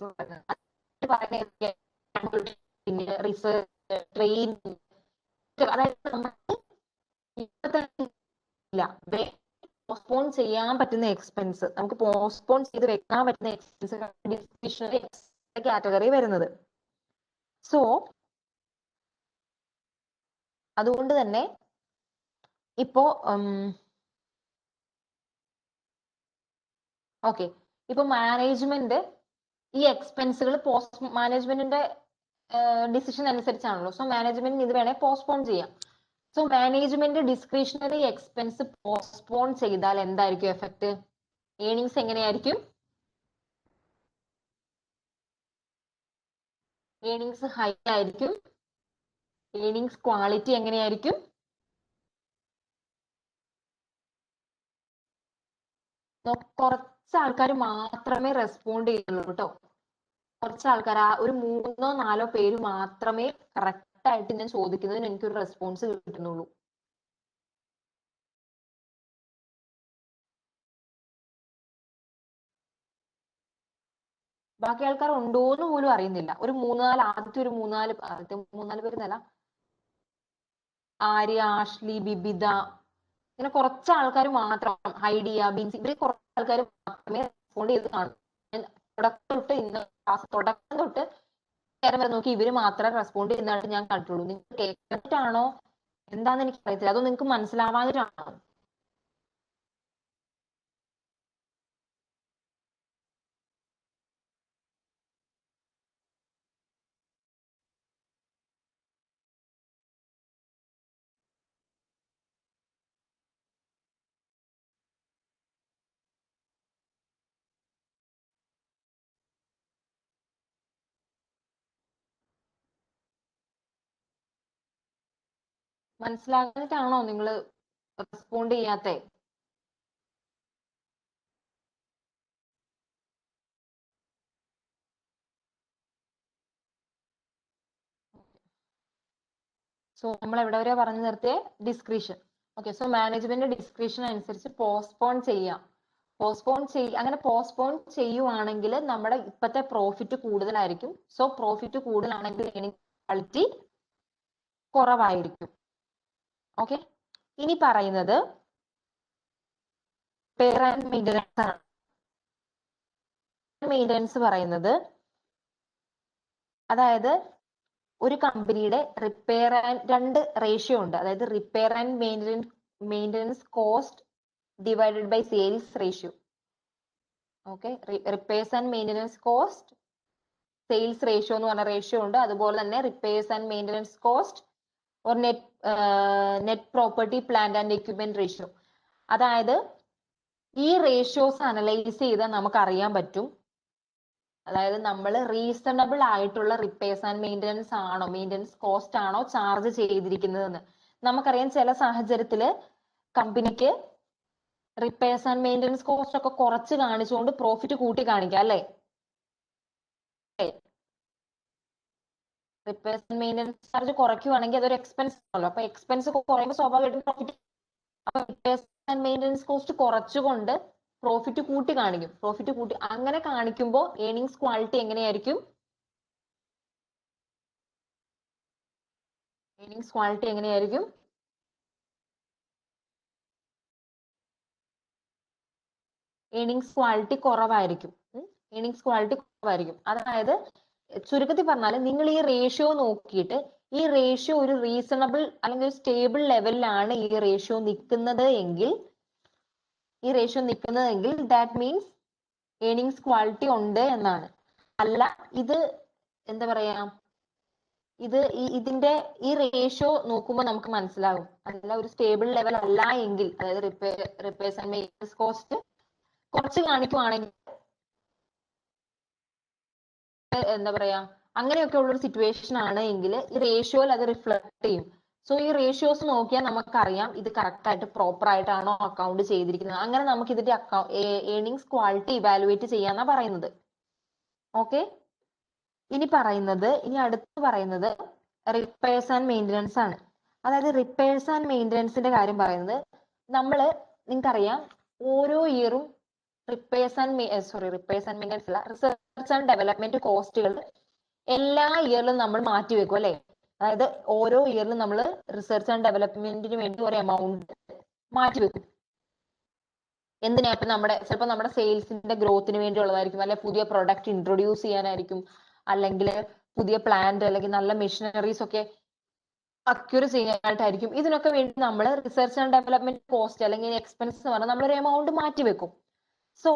പിന്നെ റിസർച്ച്, ട്രെയിനിങ്. അതായത് നമുക്ക് ഇപ്പൊ തന്നെ ഇല്ല പോസ്റ്റ്പോൺ ചെയ്യാൻ പറ്റുന്ന എക്സ്പെൻസ്, നമുക്ക് പോസ്റ്റ്പോൺ ചെയ്ത് വെക്കാൻ പറ്റുന്ന എക്സ്പെൻസ് ഡിസ്ക്രിപ്ഷണറി കാറ്റഗറി വരുന്നത്. സോ അതുകൊണ്ട് തന്നെ ഇപ്പോ ഓക്കെ, ഇപ്പൊ മാനേജ്മെന്റ് ഈ എക്സ്പെൻസുകൾ മാനേജ്മെന്റിന്റെ ഡിസിഷൻ അനുസരിച്ചാണല്ലോ. സോ മാനേജ്മെന്റിന് ഇത് വേണേ പോസ്റ്റ്പോൺ ചെയ്യാം. സോ മാനേജ്മെന്റ് ഡിസ്ക്രിപ്ഷണറി എക്സ്പെൻസ് പോസ്റ്റ്പോൺ ചെയ്താൽ എന്തായിരിക്കും എഫക്ട്? ഏർണിങ്സ് എങ്ങനെയായിരിക്കും? ഏർണിങ്സ് ഹൈ ആയിരിക്കും. ഏർണിങ്സ് ക്വാളിറ്റി എങ്ങനെയായിരിക്കും? കുറച്ച് ആൾക്കാർ മാത്രമേ റെസ്പോണ്ട് ചെയ്യുള്ളൂ കേട്ടോ. കുറച്ച് ആൾക്കാർ, ഒരു 3-4 പേര് മാത്രമേ കറക്റ്റ് ആയിട്ട് ഞാൻ ചോദിക്കുന്നതിന് എനിക്കൊരു റെസ്പോൺസ് കിട്ടുന്നുള്ളൂ. ബാക്കി ആൾക്കാർ ഉണ്ടോന്ന് പോലും അറിയുന്നില്ല. ആദ്യത്തെ ഒരു മൂന്നാല് പേരുന്നല്ല, ആര്യ, ആഷ്ലി, ബിബിത, ഇങ്ങനെ കുറച്ച് ആൾക്കാർ മാത്രം, ഹൈഡിയ, ബിൻസി, ഇവര് കുറച്ച് ആൾക്കാർ മാത്രമേ റെസ്പോണ്ട് ചെയ്ത് കാണും. തുടക്കം തൊട്ട് നേരം വരെ നോക്കി ഇവര് മാത്രമേ റെസ്പോണ്ട് ചെയ്യുന്നതായിട്ട് ഞാൻ കണ്ടുള്ളൂ. നിങ്ങൾക്ക് കേട്ടിട്ടാണോ എന്താന്ന് എനിക്ക് അറിയത്തില്ല. അതോ നിങ്ങൾക്ക് മനസ്സിലാവാതിട്ടാണോ? മനസ്സിലാകാനിട്ടാണോ നിങ്ങൾ റെസ്പോണ്ട് ചെയ്യാത്തെ? സോ നമ്മൾ എവിടെ വരെ പറഞ്ഞു നിർത്തിയേ? Description. Okay, so management description അനുസരിച്ച് പോസ്റ്റ്പോൺ ചെയ്യാം. അങ്ങനെ പോസ്റ്റ്പോൺ ചെയ്യുവാണെങ്കിൽ നമ്മുടെ ഇപ്പോഴത്തെ പ്രോഫിറ്റ് കൂടുതലായിരിക്കും. സോ പ്രോഫിറ്റ് കൂടുതലാണെങ്കിൽ ക്വാളിറ്റി കുറവായിരിക്കും. ഓക്കെ, ഇനി പറയുന്നത് റിപ്പയർ ആൻഡ് മെയിൻ്റനൻസ് ആണ്. മെയിൻ്റനൻസ് പറയുന്നത്, അതായത് ഒരു കമ്പനിയുടെ റിപ്പയർ ആൻഡ് 2 റേഷ്യോ ഉണ്ട്. അതായത് repair and maintenance cost divided by sales ratio. Okay, repairs and maintenance cost sales ratio എന്ന് പറഞ്ഞ റേഷ്യോ ഉണ്ട്. അതുപോലെ തന്നെ repairs and maintenance cost or net property plant and equipment ratio. അതായത് ഈ റേഷ്യോസ് അനലൈസ് ചെയ്താൽ നമുക്ക് അറിയാൻ പറ്റും, അതായത് നമ്മൾ റീസണബിൾ ആയിട്ടുള്ള റിപ്പയർസ് ആൻഡ് മെയിൻ്റനൻസ് ആണോ, മെയിൻ്റനൻസ് കോസ്റ്റ് ആണോ ചാർജ് ചെയ്തിരിക്കുന്നതെന്ന്. നമുക്കറിയാം ചില സാഹചര്യത്തില് കമ്പനിക്ക് റിപ്പയർസ് ആൻഡ് മെയിൻ്റനൻസ് കോസ്റ്റ് ഒക്കെ കുറച്ച് കാണിച്ചുകൊണ്ട് പ്രോഫിറ്റ് കൂട്ടി കാണിക്കാം, അല്ലേ? റിപ്പയർസ് ആൻഡ് മെയിൻ്റനൻസ് ചാർജ് കുറയ്ക്കുവാണെങ്കിൽ അതൊരു എക്സ്പെൻസ് ആണല്ലോ. അപ്പൊ എക്സ്പെൻസ് കുറയുമ്പോൾ സ്വാഭാവികമായിട്ടും പ്രോഫിറ്റ്. അപ്പൊ റിപ്പയർസ് ആൻഡ് മെയിൻ്റനൻസ് കോസ്റ്റ് കുറച്ചുകൊണ്ട് പ്രോഫിറ്റ് കൂട്ടി കാണിക്കും. പ്രോഫിറ്റ് കൂട്ടി അങ്ങനെ കാണിക്കുമ്പോൾ ഏർണിങ്സ് ക്വാളിറ്റി എങ്ങനെയായിരിക്കും? ഏർണിങ്സ് ക്വാളിറ്റി എങ്ങനെയായിരിക്കും? ഏർണിങ്സ് ക്വാളിറ്റി കുറവായിരിക്കും. ഏർണിങ്സ് ക്വാളിറ്റി കുറവായിരിക്കും. അതായത് ചുരുക്കത്തിൽ പറഞ്ഞാൽ നിങ്ങൾ ഈ റേഷ്യോ നോക്കിയിട്ട് ഈ റേഷ്യോ ഒരു റീസണബിൾ അല്ലെങ്കിൽ ഒരു സ്റ്റേബിൾ ലെവലിലാണ് ഈ റേഷ്യോ നിൽക്കുന്നത് എങ്കിൽ ദാറ്റ് മീൻസ് ഏർണിങ്സ് ക്വാളിറ്റി ഉണ്ട് എന്നാണ്. അല്ല ഇത് എന്താ പറയാ, ഇതിന്റെ ഈ റേഷ്യോ നോക്കുമ്പോൾ നമുക്ക് മനസ്സിലാകും അതല്ല ഒരു സ്റ്റേബിൾ ലെവൽ അല്ല എങ്കിൽ, അതായത് റിപ്പയർസ് ആൻഡ് മെയിൻ്റനൻസ് കോസ്റ്റ് കുറച്ച് കാണിക്കുവാണെങ്കിൽ എന്താ പറയാ, അങ്ങനെയൊക്കെ ഉള്ള ഒരു സിറ്റുവേഷൻ ആണ് എങ്കിൽ ഈ റേഷ്യോയിൽ അത് റിഫ്ലക്ട് ചെയ്യും. സോ ഈ റേഷ്യോസ് നോക്കിയാൽ നമുക്കറിയാം ഇത് കറക്റ്റ് ആയിട്ട് പ്രോപ്പർ ആയിട്ടാണോ അക്കൗണ്ട് ചെയ്തിരിക്കുന്നത്. അങ്ങനെ നമുക്ക് ഇതിന്റെ ഏർണിങ്സ് ക്വാളിറ്റി ഇവാലുവേറ്റ് ചെയ്യാന്നാ പറയുന്നത്. ഓക്കെ, ഇനി അടുത്ത് പറയുന്നത് റിപ്പയർസ് ആൻഡ് മെയിൻ്റനൻസ് ആണ്. അതായത് റിപ്പയർസ് ആൻഡ് മെയിൻ്റനൻസിന്റെ കാര്യം പറയുന്നത്, നിങ്ങൾക്കറിയാം ഓരോ ഇയറും റിപ്പയർസ് ആൻഡ് മെയിൻ്റനൻസ് അല്ല, റിസർച്ച് ആൻഡ് ഡെവലപ്മെന്റ് കോസ്റ്റുകൾ എല്ലാ ഇയറിലും നമ്മൾ മാറ്റി വെക്കും അല്ലെ. അതായത് ഓരോ ഇയറിലും നമ്മൾ റിസർച്ച് ആൻഡ് ഡെവലപ്മെന്റിന് വേണ്ടി ഒരു എമൗണ്ട് മാറ്റി വെക്കും. എന്തിനാ? ചിലപ്പോൾ നമ്മുടെ സെയിൽസിന്റെ ഗ്രോത്തിന് വേണ്ടിയുള്ളതായിരിക്കും, അല്ലെ പുതിയ പ്രൊഡക്റ്റ് ഇൻട്രൊഡ്യൂസ് ചെയ്യാനായിരിക്കും, അല്ലെങ്കിൽ പുതിയ പ്ലാന്റ് അല്ലെങ്കിൽ നല്ല മെഷീനറീസ് ഒക്കെ അക്യൂർ ചെയ്യാനായിട്ടായിരിക്കും. ഇതിനൊക്കെ വേണ്ടി നമ്മൾ റിസർച്ച് ആൻഡ് ഡെവലപ്മെന്റ് കോസ്റ്റ് അല്ലെങ്കിൽ എക്സ്പെൻസ് എന്ന് പറഞ്ഞാൽ നമ്മളൊരു എമൗണ്ട് മാറ്റി വെക്കും. സോ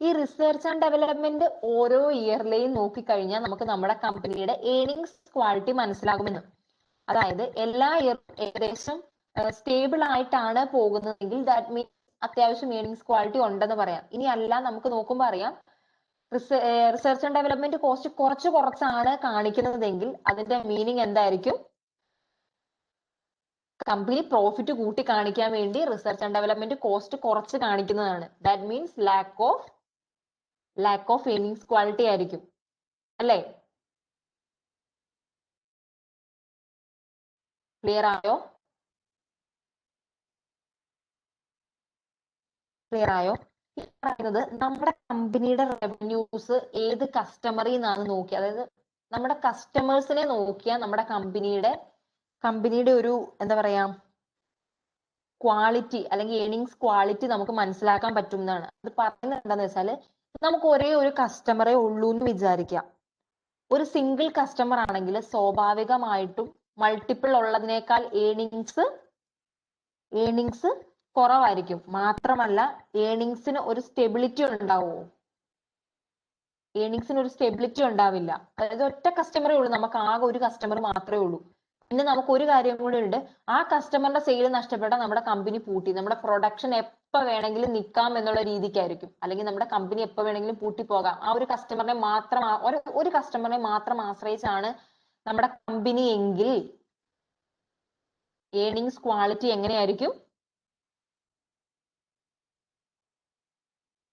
ഈ റിസർച്ച് ആൻഡ് ഡെവലപ്മെന്റ് ഓരോ ഇയറിലെയും നോക്കിക്കഴിഞ്ഞാൽ നമുക്ക് നമ്മുടെ കമ്പനിയുടെ ഏർണിങ്സ് ക്വാളിറ്റി മനസ്സിലാകുമെന്ന്. അതായത് എല്ലാ ഇയറും ഏകദേശം സ്റ്റേബിൾ ആയിട്ടാണ് പോകുന്നതെങ്കിൽ ദാറ്റ് മീൻസ് അത്യാവശ്യം ഏർണിങ്സ് ക്വാളിറ്റി ഉണ്ടെന്ന് പറയാം. ഇനി അല്ല, നമുക്ക് നോക്കുമ്പോൾ അറിയാം റിസർച്ച് ആൻഡ് ഡെവലപ്മെന്റ് കോസ്റ്റ് കുറച്ചാണ് കാണിക്കുന്നതെങ്കിൽ അതിന്റെ മീനിങ് എന്തായിരിക്കും? കമ്പനി പ്രോഫിറ്റ് കൂട്ടി കാണിക്കാൻ വേണ്ടി റിസർച്ച് ആൻഡ് ഡെവലപ്മെന്റ് കോസ്റ്റ് കുറച്ച് കാണിക്കുന്നതാണ്. That means lack of earnings quality ആയിരിക്കും അല്ലേ? ക്ലിയർ ആയോ? ഈ പറയുന്നത് നമ്മുടെ കമ്പനിയുടെ റവന്യൂസ് ഏത് കസ്റ്റമറിൽ നിന്നാണ് നോക്കി, അതായത് നമ്മുടെ കസ്റ്റമേഴ്സിനെ നോക്കിയാൽ നമ്മുടെ കമ്പനിയുടെ ഒരു എന്താ പറയാ ക്വാളിറ്റി അല്ലെങ്കിൽ ഏർണിങ്സ് ക്വാളിറ്റി നമുക്ക് മനസ്സിലാക്കാൻ പറ്റും എന്നാണ്. അത് പറയുന്നത് എന്താണെന്ന് വെച്ചാല്, നമുക്ക് ഒരേ ഒരു കസ്റ്റമറേ ഉള്ളൂ എന്ന് വിചാരിക്കാം. ഒരു സിംഗിൾ കസ്റ്റമർ ആണെങ്കിൽ സ്വാഭാവികമായിട്ടും മൾട്ടിപ്പിൾ ഉള്ളതിനേക്കാൾ ഏർണിങ്സ് കുറവായിരിക്കും. മാത്രമല്ല ഏർണിങ്സിന് ഒരു സ്റ്റെബിലിറ്റി ഉണ്ടാവുമോ? ഏർണിങ്സിന് ഒരു സ്റ്റെബിലിറ്റി ഉണ്ടാവില്ല. അതായത് ഒറ്റ കസ്റ്റമറേ ഉള്ളൂ, നമുക്ക് ആകെ ഒരു കസ്റ്റമർ മാത്രമേ ഉള്ളൂ. പിന്നെ നമുക്ക് ഒരു കാര്യം കൂടെ ഉണ്ട്, ആ കസ്റ്റമറിന്റെ സെയിൽ നഷ്ടപ്പെട്ടാൽ നമ്മുടെ കമ്പനി പൂട്ടി, നമ്മുടെ പ്രൊഡക്ഷൻ എപ്പോ വേണമെങ്കിലും നിൽക്കാം എന്നുള്ള രീതിക്കായിരിക്കും, അല്ലെങ്കിൽ നമ്മുടെ കമ്പനി എപ്പോ വേണമെങ്കിലും പൂട്ടി പോകാം. ആ ഒരു കസ്റ്റമറിനെ മാത്രം ആശ്രയിച്ചാണ് നമ്മുടെ കമ്പനി എങ്കിൽ ഏർണിങ്സ് ക്വാളിറ്റി എങ്ങനെയായിരിക്കും?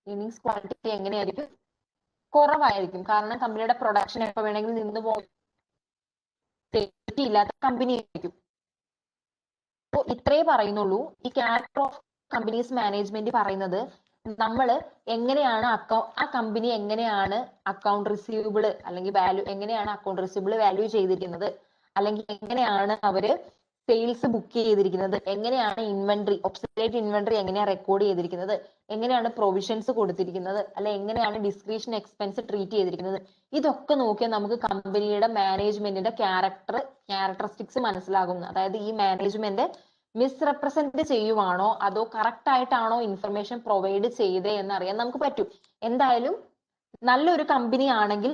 ഏർണിങ്സ് ക്വാളിറ്റി എങ്ങനെയായിരിക്കും? കുറവായിരിക്കും. കാരണം കമ്പനിയുടെ പ്രൊഡക്ഷൻ എപ്പോ വേണമെങ്കിലും നിന്ന് പോകും, സേഫ്റ്റി ഇല്ലാത്ത കമ്പനി ആയിരിക്കും. അപ്പോൾ ഇത്രേ പറയുന്നുള്ളൂ. ഈ ക്യാരക്ടർ ഓഫ് കമ്പനീസ് മാനേജ്മെന്റ് പറയുന്നത് നമ്മൾ എങ്ങനെയാണ് ആ കമ്പനി എങ്ങനെയാണ് അക്കൗണ്ട് റിസീവബിൾ അല്ലെങ്കിൽ അക്കൗണ്ട് റിസീവബിൾ വാല്യൂ ചെയ്തിരിക്കുന്നത്, അല്ലെങ്കിൽ എങ്ങനെയാണ് അവര് സെയിൽസ് ബുക്ക് ചെയ്തിരിക്കുന്നത്, എങ്ങനെയാണ് ഒബ്സലേറ്റ് ഇൻവെന്ററി എങ്ങനെയാണ് റെക്കോർഡ് ചെയ്തിരിക്കുന്നത്, എങ്ങനെയാണ് പ്രൊവിഷൻസ് കൊടുത്തിരിക്കുന്നത്, അല്ലെ എങ്ങനെയാണ് ഡിസ്ക്രിപ്ഷൻ എക്സ്പെൻസ് ട്രീറ്റ് ചെയ്തിരിക്കുന്നത്. ഇതൊക്കെ നോക്കിയാൽ നമുക്ക് കമ്പനിയുടെ മാനേജ്മെന്റിന്റെ ക്യാരക്ടറിസ്റ്റിക്സ് മനസ്സിലാകും. അതായത് ഈ മാനേജ്മെന്റ് മിസ്റെപ്രസെന്റ് ചെയ്യുവാണോ അതോ കറക്റ്റ് ആയിട്ടാണോ ഇൻഫർമേഷൻ പ്രൊവൈഡ് ചെയ്തേ എന്നറിയാൻ നമുക്ക് പറ്റും. എന്തായാലും നല്ലൊരു കമ്പനി ആണെങ്കിൽ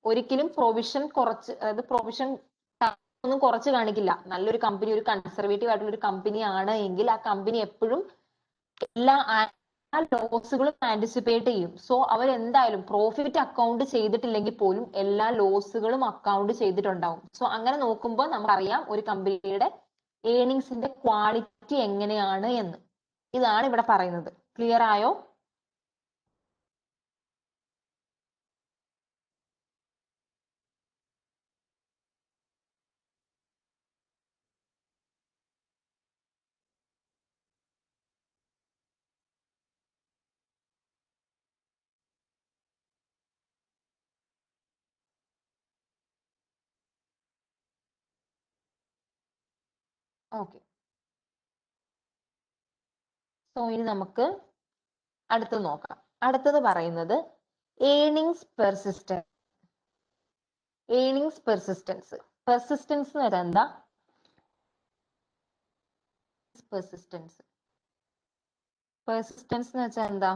ഒരിക്കലും പ്രൊവിഷൻ ഒന്നും കുറച്ച് കാണിക്കില്ല. നല്ലൊരു കമ്പനി, ഒരു കൺസർവേറ്റീവ് ആയിട്ടുള്ള ഒരു കമ്പനി ആണ് എങ്കിൽ ആ കമ്പനി എപ്പോഴും എല്ലാ ലോസുകളും ആന്റിസിപ്പേറ്റ് ചെയ്യും. സോ അവരെന്തായാലും പ്രോഫിറ്റ് അക്കൗണ്ട് ചെയ്തിട്ടില്ലെങ്കിൽ പോലും എല്ലാ ലോസുകളും അക്കൗണ്ട് ചെയ്തിട്ടുണ്ടാവും. സോ അങ്ങനെ നോക്കുമ്പോൾ നമുക്കറിയാം ഒരു കമ്പനിയുടെ ഏർണിങ്സിന്റെ ക്വാളിറ്റി എങ്ങനെയാണ് എന്ന്. ഇതാണ് ഇവിടെ പറയുന്നത്. ക്ലിയർ ആയോ? ഓക്കെ. സോ ഇനി നമുക്ക് അടുത്തത് നോക്കാം. അടുത്തത് പറയുന്നത് earnings persistence. Earnings persistence. Persistence എന്ന് പറഞ്ഞാൽ എന്താ? പെർസിസ്റ്റൻസ് പെർസിസ്റ്റൻസ് എന്ന് വെച്ചാൽ എന്താ?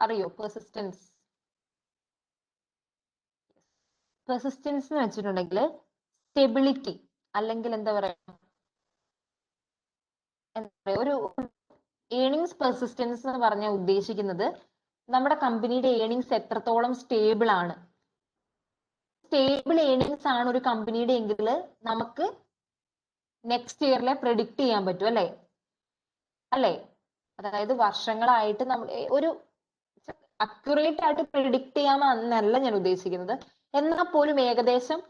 അറിയോ പെർസിസ്റ്റൻസ്? പെർസിസ്റ്റൻസ് എന്ന് വെച്ചിട്ടുണ്ടെങ്കിൽ സ്റ്റെബിലിറ്റി അല്ലെങ്കിൽ എന്താ പറയാ, ഒരു ഏണിങ്സ് പെർസിസ്റ്റൻസ് എന്ന് പറഞ്ഞാൽ ഉദ്ദേശിക്കുന്നത് നമ്മുടെ കമ്പനിയുടെ ഏണിങ്സ് എത്രത്തോളം സ്റ്റേബിൾ ആണ്. സ്റ്റേബിൾ ഏണിങ്സ് ആണ് ഒരു കമ്പനിയുടെ എങ്കിൽ നമുക്ക് നെക്സ്റ്റ് ഇയറിലെ പ്രെഡിക്റ്റ് ചെയ്യാൻ പറ്റും അല്ലേ? അല്ലേ? അതായത് വർഷങ്ങളായിട്ട് നമ്മൾ ഒരു അക്യുറേറ്റ് ആയിട്ട് പ്രെഡിക്റ്റ് ചെയ്യാമെന്നല്ല ഞാൻ ഉദ്ദേശിക്കുന്നത്. എന്നാൽ പോലും ഏകദേശം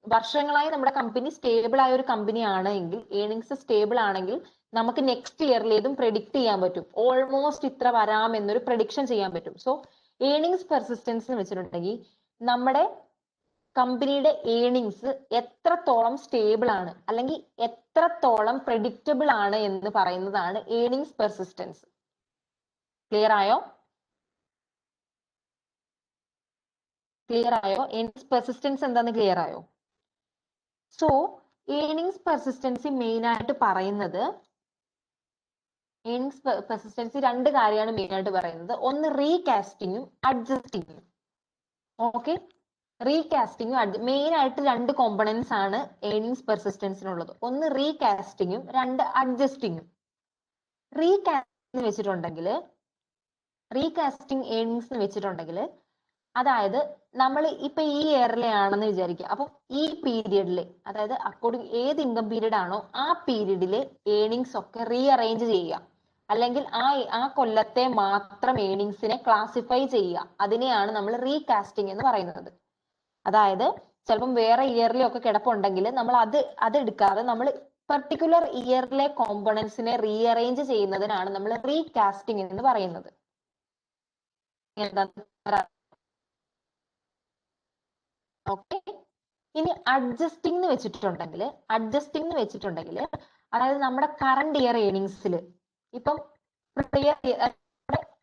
വർഷങ്ങളായി നമ്മുടെ കമ്പനി സ്റ്റേബിൾ ആയ ഒരു കമ്പനി ആണെങ്കിൽ, ഏണിങ്സ് സ്റ്റേബിൾ ആണെങ്കിൽ നമുക്ക് നെക്സ്റ്റ് ഇയറിലേതും പ്രെഡിക്റ്റ് ചെയ്യാൻ പറ്റും. ഓൾമോസ്റ്റ് ഇത്ര വരാമെന്നൊരു പ്രഡിക്ഷൻ ചെയ്യാൻ പറ്റും. സോ ഏണിങ്സ് പെർസിസ്റ്റൻസ് എന്ന് വെച്ചിട്ടുണ്ടെങ്കിൽ നമ്മുടെ കമ്പനിയുടെ ഏണിങ്സ് എത്രത്തോളം സ്റ്റേബിൾ ആണ് അല്ലെങ്കിൽ എത്രത്തോളം പ്രെഡിക്റ്റബിൾ ആണ് എന്ന് പറയുന്നതാണ് ഏണിങ്സ് പെർസിസ്റ്റൻസ്. ക്ലിയർ ആയോ? ക്ലിയർ ആയോ? ഏണിങ്സ് പെർസിസ്റ്റൻസ് എന്താന്ന് ക്ലിയർ ആയോ? സോ ഏണിങ്സ് പെർസിസ്റ്റൻസി മെയിൻ ആയിട്ട് പറയുന്നത്, ഏണിങ്സ് പെർസിസ്റ്റൻസി രണ്ട് കാര്യമാണ് മെയിൻ ആയിട്ട് പറയുന്നത്. ഒന്ന് റീകാസ്റ്റിങ്ങും അഡ്ജസ്റ്റിങ്ങും. ഓക്കെ, റീകാസ്റ്റിങ്ങും മെയിൻ ആയിട്ട് രണ്ട് കോമ്പണൻസ് ആണ് ഏണിങ്സ് പെർസിസ്റ്റൻസിനുള്ളത്. ഒന്ന് റീകാസ്റ്റിങ്ങും രണ്ട് അഡ്ജസ്റ്റിങ്ങും. റീകാസ്റ്റിംഗ് വെച്ചിട്ടുണ്ടെങ്കിൽ, റീകാസ്റ്റിംഗ് ഏണിങ്സ് എന്ന് വെച്ചിട്ടുണ്ടെങ്കിൽ, അതായത് നമ്മൾ ഇപ്പൊ ഈ ഇയറിലെ ആണെന്ന് വിചാരിക്കുക. അപ്പൊ ഈ പീരിയഡില്, അതായത് അക്കോർഡിംഗ് ഏത് ഇൻകം പീരീഡ് ആണോ ആ പീരീഡില് ഏണിങ്സ് ഒക്കെ റീഅറേഞ്ച് ചെയ്യുക, അല്ലെങ്കിൽ ആ കൊല്ലത്തെ മാത്രം ഏണിങ്സിനെ ക്ലാസിഫൈ ചെയ്യുക. അതിനെയാണ് നമ്മൾ റീകാസ്റ്റിംഗ് എന്ന് പറയുന്നത്. അതായത് ചിലപ്പം വേറെ ഇയറിലൊക്കെ കിടപ്പുണ്ടെങ്കിൽ നമ്മൾ അത് എടുക്കാതെ നമ്മൾ പെർട്ടിക്കുലർ ഇയറിലെ കോമ്പണൻസിനെ റീഅറേഞ്ച് ചെയ്യുന്നതിനാണ് നമ്മൾ റീകാസ്റ്റിംഗ് എന്ന് പറയുന്നത്. ഓക്കെ. ഇനി അഡ്ജസ്റ്റിംഗ് എന്ന് വെച്ചിട്ടുണ്ടെങ്കിൽ അതായത് നമ്മുടെ കറണ്ട് ഇയർ ഏണിങ്സിൽ, ഇപ്പം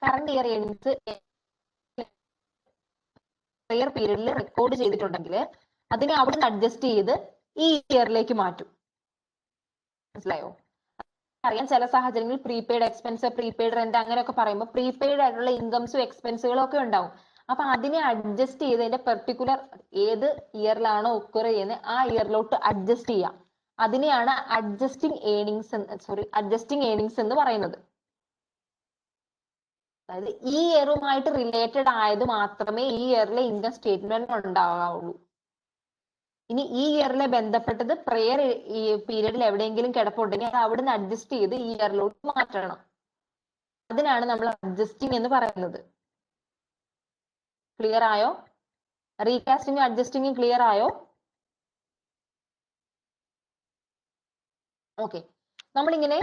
കറണ്ട് ഇയർ ഏണിങ്സ് പ്രയർ പീരീഡിൽ റെക്കോർഡ് ചെയ്തിട്ടുണ്ടെങ്കിൽ അതിനെ അവിടെ നിന്ന് അഡ്ജസ്റ്റ് ചെയ്ത് ഈ ഇയറിലേക്ക് മാറ്റും. മനസ്സിലായോ? അറിയാം, ചില സാഹചര്യങ്ങളിൽ പ്രീപെയ്ഡ് എക്സ്പെൻസ്, പ്രീപെയ്ഡ് റെന്റ് അങ്ങനെയൊക്കെ പറയുമ്പോൾ പ്രീപെയ്ഡ് ആയിട്ടുള്ള ഇൻകംസും എക്സ്പെൻസുകളും ഒക്കെ ഉണ്ടാവും. അപ്പൊ അതിനെ അഡ്ജസ്റ്റ് ചെയ്ത് അതിന്റെ പെർട്ടിക്കുലർ ഏത് ഇയറിലാണോ ഒക്കർ ചെയ്യുന്നത് ആ ഇയറിലോട്ട് അഡ്ജസ്റ്റ് ചെയ്യാം. അതിനെയാണ് അഡ്ജസ്റ്റിംഗ് ഏണിങ്സ് എന്ന് പറയുന്നത്. അതായത് ഈ ഇയറുമായിട്ട് റിലേറ്റഡ് ആയത് മാത്രമേ ഈ ഇയറിലെ ഇൻകം സ്റ്റേറ്റ്മെന്റ് ഉണ്ടാവുള്ളൂ. ഇനി ഈ ഇയറിലെ ബന്ധപ്പെട്ടത് പ്രയർ പീരീഡിൽ എവിടെയെങ്കിലും കിടപ്പുണ്ടെങ്കിൽ അത് അവിടുന്ന് അഡ്ജസ്റ്റ് ചെയ്ത് ഈ ഇയറിലോട്ട് മാറ്റണം. അതിനാണ് നമ്മൾ അഡ്ജസ്റ്റിംഗ് എന്ന് പറയുന്നത്. ക്ലിയർ ആയോ? റീകാസ്റ്റിംഗും അഡ്ജസ്റ്റിംഗും ക്ലിയർ ആയോ? ഓക്കെ. നമ്മളിങ്ങനെ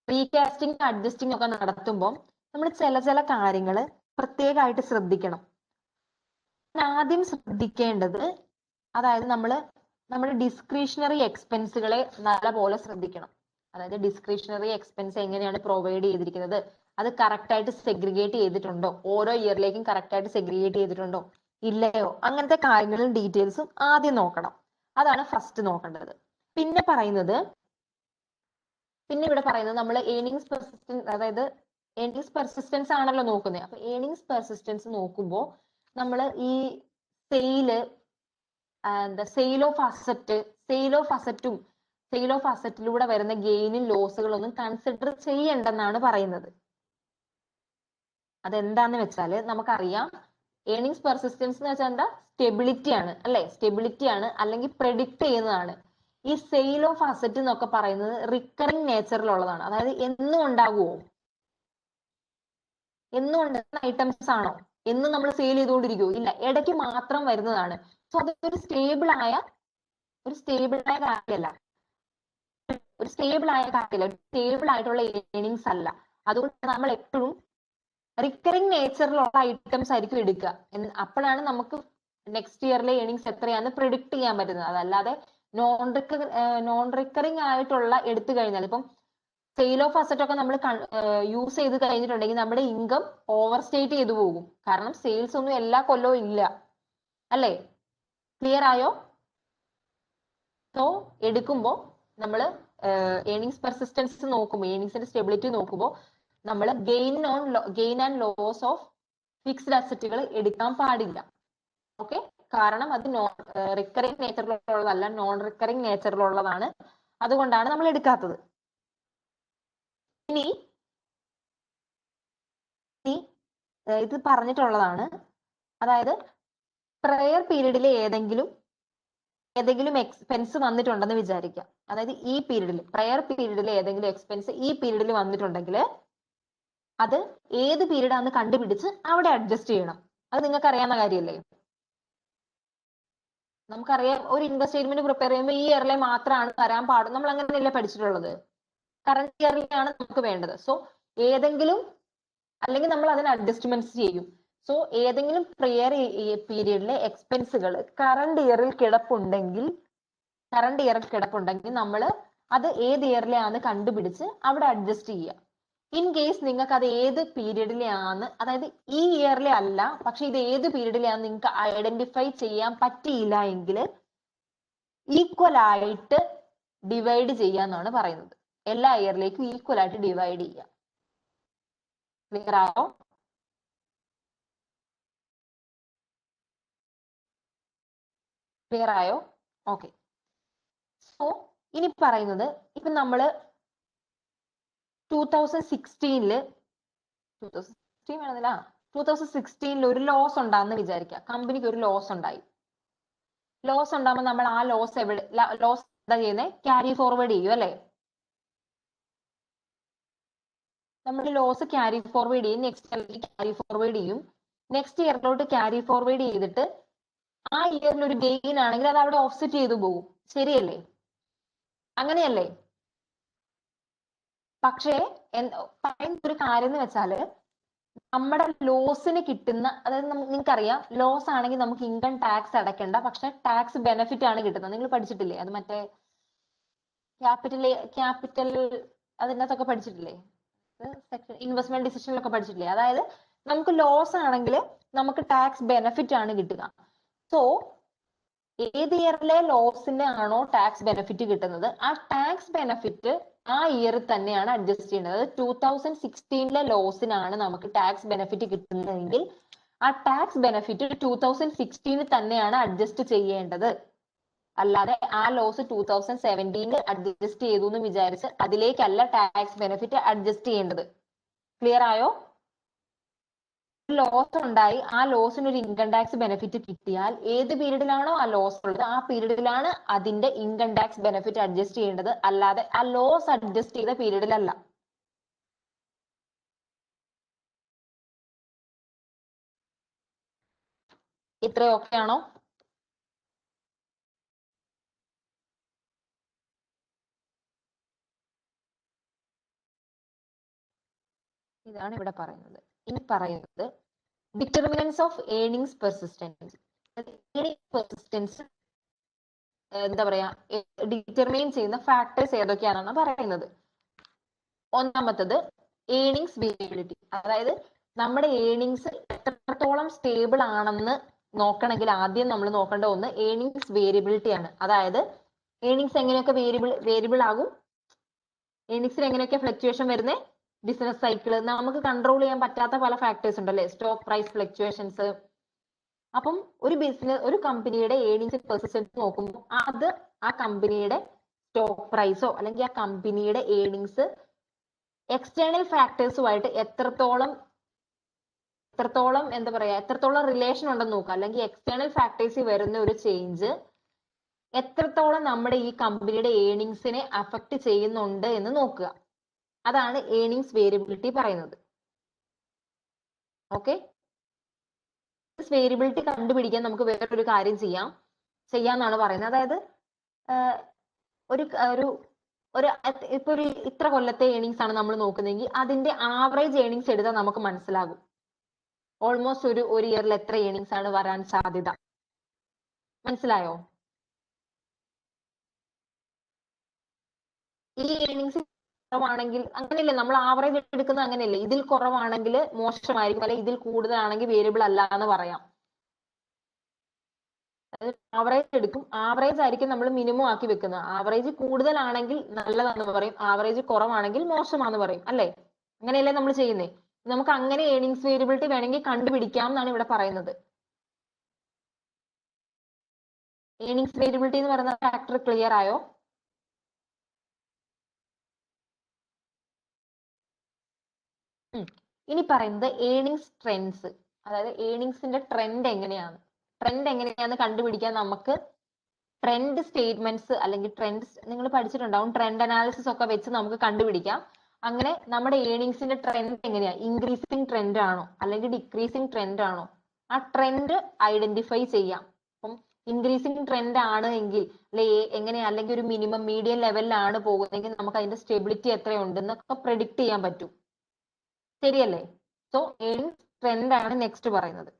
റീകാസ്റ്റിംഗ് അഡ്ജസ്റ്റിംഗ് ഒക്കെ നടത്തുമ്പോൾ നമ്മൾ ചില കാര്യങ്ങൾ പ്രത്യേകമായിട്ട് ശ്രദ്ധിക്കണം. ആദ്യം ശ്രദ്ധിക്കേണ്ടത്, അതായത് നമ്മുടെ ഡിസ്ക്രിഷണറി എക്സ്പെൻസുകളെ നല്ലപോലെ ശ്രദ്ധിക്കണം. അതായത് ഡിസ്ക്രിഷണറി എക്സ്പെൻസ് എങ്ങനെയാണ് പ്രൊവൈഡ് ചെയ്തിരിക്കുന്നത്, അത് കറക്റ്റ് ആയിട്ട് സെഗ്രിഗേറ്റ് ചെയ്തിട്ടുണ്ടോ, ഓരോ ഇയറിലേക്കും കറക്റ്റ് ആയിട്ട് സെഗ്രിഗേറ്റ് ചെയ്തിട്ടുണ്ടോ ഇല്ലയോ, അങ്ങനത്തെ കാര്യങ്ങളും ഡീറ്റെയിൽസും ആദ്യം നോക്കണം. അതാണ് ഫസ്റ്റ് നോക്കേണ്ടത്. പിന്നെ ഇവിടെ പറയുന്നത് നമ്മൾ ഏണിങ്സ് പെർസിസ്റ്റൻസ്, അതായത് ഏണിങ്സ് പെർസിസ്റ്റൻസ് ആണല്ലോ നോക്കുന്നത്. അപ്പൊ ഏണിങ്സ് പെർസിസ്റ്റൻസ് നോക്കുമ്പോൾ നമ്മൾ ഈ സെയിൽ ഓഫ് അസറ്റിലൂടെ വരുന്ന ഗെയിനും ലോസുകളൊന്നും കൺസിഡർ ചെയ്യണ്ടെന്നാണ് പറയുന്നത്. അതെന്താന്ന് വെച്ചാൽ നമുക്കറിയാം, ഏണിങ്സ് പെർസിസ്റ്റൻസ് എന്ന് വെച്ചാൽ എന്താ? സ്റ്റെബിലിറ്റി ആണ് അല്ലെ? സ്റ്റെബിലിറ്റി ആണ്, അല്ലെങ്കിൽ പ്രെഡിക്റ്റ് ചെയ്യുന്നതാണ്. ഈ സെയിൽ ഓഫ് അസറ്റ് എന്നൊക്കെ പറയുന്നത് റിക്കറിംഗ് നേച്ചറിലുള്ളതാണ്. അതായത് എന്നും ഉണ്ടാകുമോ? എന്നും ഉണ്ടാകുന്ന ഐറ്റംസ് ആണോ? എന്നും നമ്മൾ സെയിൽ ചെയ്തുകൊണ്ടിരിക്കുമോ? ഇല്ല, ഇടയ്ക്ക് മാത്രം വരുന്നതാണ്. സോ അതൊരു സ്റ്റേബിൾ ആയ കാര്യമല്ല. ഒരു സ്റ്റേബിൾ ആയിട്ടുള്ള ഏണിങ്സ് അല്ല. അതുകൊണ്ട് നമ്മൾ എപ്പോഴും റിക്കറിംഗ് നേച്ചറിലുള്ള ഐറ്റംസ് ആയിരിക്കും എടുക്കുക. അപ്പോഴാണ് നമുക്ക് നെക്സ്റ്റ് ഇയറിലെ ഏണിങ്സ് എത്രയാണെന്ന് പ്രിഡിക്ട് ചെയ്യാൻ പറ്റുന്നത്. അതല്ലാതെ നോൺ റിക്കറിംഗ് ആയിട്ടുള്ള എടുത്തു കഴിഞ്ഞാൽ ഇപ്പം സെയിൽ ഓഫ് അസറ്റ് ഒക്കെ നമ്മൾ യൂസ് ചെയ്ത് കഴിഞ്ഞിട്ടുണ്ടെങ്കിൽ നമ്മുടെ ഇൻകം ഓവർ സ്റ്റേറ്റ് ചെയ്തു പോകും. കാരണം സെയിൽസ് ഒന്നും എല്ലാ കൊല്ലവും ഇല്ല, അല്ലേ? ക്ലിയർ ആയോ? സോ എടുക്കുമ്പോൾ നമ്മൾ ഏണിങ്സ് പെർസിസ്റ്റൻസ് നോക്കുമ്പോൾ, ഏണിങ്സിന്റെ സ്റ്റെബിലിറ്റി നോക്കുമ്പോൾ നമ്മൾ gain and loss of fixed അസറ്റുകൾ എടുക്കാൻ പാടില്ല. ഓക്കെ, കാരണം അത് റിക്കറിംഗ് നേച്ചറിലുള്ളതല്ല, നോൺ റിക്കറിംഗ് നേച്ചറിലുള്ളതാണ്. അതുകൊണ്ടാണ് നമ്മൾ എടുക്കാത്തത്. ഇനി ഇത് പറഞ്ഞിട്ടുള്ളതാണ്, അതായത് പ്രയർ പീരീഡിൽ ഏതെങ്കിലും എക്സ്പെൻസ് വന്നിട്ടുണ്ടെന്ന് വിചാരിക്കാം. അതായത് ഈ പീരീഡിൽ, പ്രയർ പീരീഡിൽ ഏതെങ്കിലും എക്സ്പെൻസ് ഈ പീരീഡിൽ വന്നിട്ടുണ്ടെങ്കിൽ അത് ഏത് പീരീഡ് ആണെന്ന് കണ്ടുപിടിച്ച് അവിടെ അഡ്ജസ്റ്റ് ചെയ്യണം. അത് നിങ്ങൾക്ക് അറിയാവുന്ന കാര്യമല്ലേ? നമുക്കറിയാം, ഒരു ഇൻകം സ്റ്റേറ്റ്മെന്റ് പ്രിപ്പയർ ചെയ്യുമ്പോൾ ഈ ഇയറിലെ മാത്രമാണ് തരാൻ പാടും. നമ്മൾ അങ്ങനെയല്ലേ പഠിച്ചിട്ടുള്ളത്? കറന്റ് ഇയറിലാണ് നമുക്ക് വേണ്ടത്. സോ ഏതെങ്കിലും, അല്ലെങ്കിൽ നമ്മൾ അതിന് അഡ്ജസ്റ്റ്മെന്റ്സ് ചെയ്യും. സോ ഏതെങ്കിലും പ്രിയർ പീരീഡിലെ എക്സ്പെൻസുകൾ കറണ്ട് ഇയറിൽ കിടപ്പുണ്ടെങ്കിൽ നമ്മൾ അത് ഏത് ഇയറിലെയാന്ന് കണ്ടുപിടിച്ച് അവിടെ അഡ്ജസ്റ്റ് ചെയ്യുക. ഇൻ കേസ് നിങ്ങൾക്ക് അത് ഏത് പീരീഡിലെയാണ്, അതായത് ഈ ഇയറിലെ അല്ല, പക്ഷെ ഇത് ഏത് പീരീഡിലെയാന്ന് നിങ്ങൾക്ക് ഐഡന്റിഫൈ ചെയ്യാൻ പറ്റിയില്ല എങ്കിൽ ഈക്വൽ ആയിട്ട് ഡിവൈഡ് ചെയ്യാന്നാണ് പറയുന്നത്. എല്ലാ ഇയറിലേക്കും ഈക്വൽ ആയിട്ട് ഡിവൈഡ് ചെയ്യുക. ക്ലിയർ ആയോ? ക്ലിയർ ആയോ? ഓക്കെ. സോ ഇനി പറയുന്നത്, ഇപ്പൊ നമ്മള് 2016 ഒരു ലോസ് ഉണ്ടാകുന്ന വിചാരിക്കാം. കമ്പനിക്ക് ഒരു ലോസ് ഉണ്ടായി. ലോസ് ഉണ്ടാകുമ്പോൾ നമ്മൾ ആ ലോസ് എന്താ ചെയ്യുന്നത്? ക്യാരി ഫോർവേഡ് ചെയ്യും, അല്ലെ? നമ്മൾ ലോസ് ക്യാരി ഫോർവേഡ് ചെയ്യും, നെക്സ്റ്റ് ഇയറിലേക്ക് ക്യാരി ഫോർവേഡ് ചെയ്യും. നെക്സ്റ്റ് ഇയറിലോട്ട് ക്യാരി ഫോർവേഡ് ചെയ്തിട്ട് ആ ഇയറിൽ ഒരു ഗെയിൻ ആണെങ്കിൽ അത് അവിടെ ഓഫ്സെറ്റ് ചെയ്തു പോകും. ശരിയല്ലേ? അങ്ങനെയല്ലേ? പക്ഷേ പറയുന്ന ഒരു കാര്യം എന്ന് വെച്ചാല്, നമ്മുടെ ലോസിന് കിട്ടുന്ന, അതായത് നിങ്ങൾക്കറിയാം, ലോസ് ആണെങ്കിൽ നമുക്ക് ഇൻകം ടാക്സ് അടയ്ക്കണ്ട, പക്ഷെ ടാക്സ് ബെനിഫിറ്റ് ആണ് കിട്ടുന്നത്. നിങ്ങൾ പഠിച്ചിട്ടില്ലേ? അത് മറ്റേ ക്യാപിറ്റൽ അതിനകത്തൊക്കെ പഠിച്ചിട്ടില്ലേ? ഇൻവെസ്റ്റ്മെന്റ് ഡിസിഷനിലൊക്കെ പഠിച്ചിട്ടില്ലേ? അതായത് നമുക്ക് ലോസ് ആണെങ്കിൽ നമുക്ക് ടാക്സ് ബെനിഫിറ്റ് ആണ് കിട്ടുക. സോ ഏത് ഇയറിലെ ലോസിന് ആണോ ടാക്സ് ബെനിഫിറ്റ് കിട്ടുന്നത്, ആ ടാക്സ് ബെനിഫിറ്റ് ആ ഇയർ തന്നെയാണ് അഡ്ജസ്റ്റ് ചെയ്യേണ്ടത്. 2016 ലോസിനാണ് നമുക്ക് ടാക്സ് ബെനിഫിറ്റ് കിട്ടുന്നതെങ്കിൽ ആ ടാക്സ് ബെനിഫിറ്റ് 2016 തന്നെയാണ് അഡ്ജസ്റ്റ് ചെയ്യേണ്ടത്. അല്ലാതെ ആ ലോസ് 2017 അഡ്ജസ്റ്റ് ചെയ്തു എന്ന് വിചാരിച്ച് അതിലേക്കല്ല ടാക്സ് ബെനിഫിറ്റ് അഡ്ജസ്റ്റ് ചെയ്യേണ്ടത്. ക്ലിയർ ആയോ? ലോസ് ഉണ്ടായി, ആ ലോസിന് ഒരു ഇൻകം ടാക്സ് ബെനിഫിറ്റ് കിട്ടിയാൽ ഏത് പീരീഡിലാണോ ആ ലോസ് ഉള്ളത് ആ പീരീഡിലാണ് അതിന്റെ ഇൻകം ടാക്സ് ബെനിഫിറ്റ് അഡ്ജസ്റ്റ് ചെയ്യേണ്ടത്. അല്ലാതെ ആ ലോസ് അഡ്ജസ്റ്റ് ചെയ്ത പീരീഡിലല്ല. ഇത്ര ഓക്കെ ആണോ? ഇതാണ് ഇവിടെ പറയുന്നത്. ഇനി പറയുന്നത് determinants of earnings persistence. Persistence എന്താ പറയാ, ഡിറ്റർമൈൻ ചെയ്യുന്ന ഫാക്ടേഴ്സ് ഏതൊക്കെയാണെന്നാണ് പറയുന്നത്. ഒന്നാമത്തത് ഏർണിങ്സ് വേരിയബിലിറ്റി. അതായത് നമ്മുടെ ഏർണിങ്സ് എത്രത്തോളം സ്റ്റേബിൾ ആണെന്ന് നോക്കണമെങ്കിൽ ആദ്യം നമ്മൾ നോക്കേണ്ട ഒന്ന് ഏർണിങ്സ് വേരിയബിലിറ്റി ആണ്. അതായത് ഏർണിങ്സ് എങ്ങനെയൊക്കെ വേരിയബിൾ ആകും, ഏർണിങ്സിൽ എങ്ങനെയൊക്കെ ഫ്ലക്ച്വേഷൻ വരുന്നത്, ബിസിനസ് സൈക്കിൾ, നമുക്ക് കൺട്രോൾ ചെയ്യാൻ പറ്റാത്ത പല ഫാക്ടേഴ്സ് ഉണ്ടല്ലേ, സ്റ്റോക്ക് പ്രൈസ് ഫ്ലക്ച്വേഷൻസ്. അപ്പം ഒരു കമ്പനിയുടെ ഏർണിങ്സ് പെർസിസ്റ്റൻസ് നോക്കുമ്പോൾ അത് ആ കമ്പനിയുടെ സ്റ്റോക്ക് പ്രൈസോ അല്ലെങ്കിൽ ആ കമ്പനിയുടെ ഏർണിങ്സ് എക്സ്റ്റേണൽ ഫാക്ടേഴ്സുമായിട്ട് എത്രത്തോളം എന്താ പറയാ, എത്രത്തോളം റിലേഷൻ ഉണ്ടെന്ന് നോക്കുക. അല്ലെങ്കിൽ എക്സ്റ്റേണൽ ഫാക്ടേഴ്സിൽ വരുന്ന ഒരു ചേഞ്ച് എത്രത്തോളം നമ്മുടെ ഈ കമ്പനിയുടെ ഏർണിങ്സിനെ അഫക്ട് ചെയ്യുന്നുണ്ട് എന്ന് നോക്കുക. അതാണ് ഏർണിങ്സ് വേരിയബിലിറ്റി പറയുന്നത്. ഓക്കെ, വേരിയബിലിറ്റി കണ്ടുപിടിക്കാൻ നമുക്ക് വേറൊരു കാര്യം ചെയ്യാന്നാണ് പറയുന്നത്. അതായത് ഇപ്പൊ ഒരു ഇത്ര കൊല്ലത്തെ ഏർണിങ്സ് ആണ് നമ്മൾ നോക്കുന്നതെങ്കിൽ അതിന്റെ ആവറേജ് ഏർണിങ്സ് എടുത്താൽ നമുക്ക് മനസ്സിലാകും ഓൾമോസ്റ്റ് ഒരു ഇയറിൽ എത്ര ഏണിങ്സ് ആണ് വരാൻ സാധ്യത? മനസ്സിലായോ? ഈ ഏണിങ്സ് കുറവാണെങ്കിൽ അങ്ങനെയല്ലേ നമ്മൾ ആവറേജ് എടുക്കുന്നത്, അങ്ങനെയല്ലേ? ഇതിൽ കുറവാണെങ്കിൽ മോശമായിരിക്കും, അല്ലെങ്കിൽ ഇതിൽ കൂടുതലാണെങ്കിൽ വേരിയബിൾ അല്ല എന്ന് പറയാം. ആവറേജ് എടുക്കും, ആവറേജ് ആയിരിക്കും നമ്മൾ മിനിമം ആക്കി വെക്കുന്നത്. ആവറേജ് കൂടുതലാണെങ്കിൽ നല്ലതാണെന്ന് പറയും, ആവറേജ് കുറവാണെങ്കിൽ മോശമാണെന്ന് പറയും, അല്ലേ? അങ്ങനെയല്ലേ നമ്മൾ ചെയ്യുന്നേ? നമുക്ക് അങ്ങനെ ഏണിങ്സ് വേരിയബിലിറ്റി വേണമെങ്കിൽ കണ്ടുപിടിക്കാം എന്നാണ് ഇവിടെ പറയുന്നത്. ഏണിങ്സ് വേരിയബിലിറ്റി എന്ന് പറയുന്ന ഫാക്ടർ ക്ലിയർ ആയോ? ഇനി പറയുന്നത് ഏണിങ്സ് ട്രെൻഡ്സ്, അതായത് ഏണിങ്സിന്റെ ട്രെൻഡ് എങ്ങനെയാന്ന് കണ്ടുപിടിക്കാൻ നമുക്ക് ട്രെൻഡ് സ്റ്റേറ്റ്മെന്റ്സ് അല്ലെങ്കിൽ ട്രെൻഡ്സ് നിങ്ങൾ പഠിച്ചിട്ടുണ്ടാവും, ട്രെൻഡ് അനാലിസിസ് ഒക്കെ വെച്ച് നമുക്ക് കണ്ടുപിടിക്കാം. അങ്ങനെ നമ്മുടെ ഏണിങ്സിന്റെ ട്രെൻഡ് എങ്ങനെയാ, ഇൻക്രീസിങ് ട്രെൻഡ് ആണോ അല്ലെങ്കിൽ ഡിക്രീസിങ് ട്രെൻഡ് ആണോ, ആ ട്രെൻഡ് ഐഡന്റിഫൈ ചെയ്യാം. അപ്പം ഇൻക്രീസിങ് ട്രെൻഡ് ആണ് എങ്കിൽ എങ്ങനെയാ, അല്ലെങ്കിൽ ഒരു മിനിമം മീഡിയം ലെവലിലാണ് പോകുന്നതെങ്കിൽ നമുക്ക് അതിന്റെ സ്റ്റെബിലിറ്റി എത്രയുണ്ടെന്നൊക്കെ പ്രെഡിക്റ്റ് ചെയ്യാൻ പറ്റും. ശരിയല്ലേ? സോ ഏണിങ്സ് ട്രെൻഡ് ആണ് നെക്സ്റ്റ് പറയുന്നത്.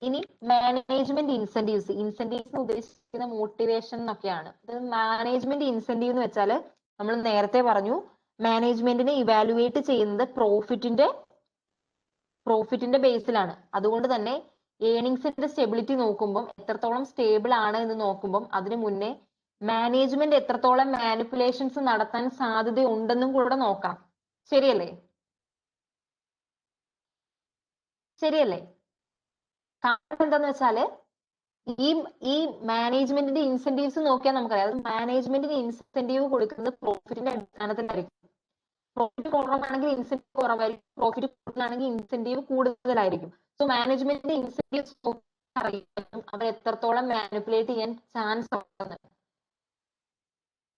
ഇനി മാനേജ്മെന്റ് ഇൻസെന്റീവ്സ് ഉദ്ദേശിക്കുന്ന മോട്ടിവേഷൻ എന്നൊക്കെയാണ്. മാനേജ്മെന്റ് ഇൻസെന്റീവ് എന്ന് വെച്ചാൽ നമ്മൾ നേരത്തെ പറഞ്ഞു, മാനേജ്മെന്റിനെ ഇവാലുവേറ്റ് ചെയ്യുന്നത് പ്രോഫിറ്റിന്റെ ബേസിലാണ്. അതുകൊണ്ട് തന്നെ ഏണിങ്സിന്റെ സ്റ്റെബിലിറ്റി നോക്കുമ്പോൾ, എത്രത്തോളം സ്റ്റേബിൾ ആണ് എന്ന് നോക്കുമ്പോൾ അതിനു മുന്നേ മാനേജ്മെന്റ് എത്രത്തോളം മാനിപ്പുലേഷൻസ് നടത്താൻ സാധ്യത ഉണ്ടെന്നും കൂടെ നോക്കാം. ശരിയല്ലേ? കാരണം എന്താന്ന് വെച്ചാല് ഈ മാനേജ്മെന്റിന്റെ ഇൻസെന്റീവ്സ് നോക്കിയാൽ നമുക്കറിയാം, അത് മാനേജ്മെന്റിന് ഇൻസെന്റീവ് കൊടുക്കുന്നത് പ്രോഫിറ്റിന്റെ അടിസ്ഥാനത്തിലായിരിക്കും. പ്രോഫിറ്റ് കുറവാണെങ്കിൽ ഇൻസെന്റീവ് കുറവായിരിക്കും, പ്രോഫിറ്റ് കൂടുതലാണെങ്കിൽ ഇൻസെന്റീവ് കൂടുതലായിരിക്കും. സോ മാനേജ്മെന്റിന്റെ ഇൻസെന്റീവ്സ് അറിയാം അവർ എത്രത്തോളം മാനിപ്പുലേറ്റ് ചെയ്യാൻ ചാൻസ് ഉണ്ടെന്ന്.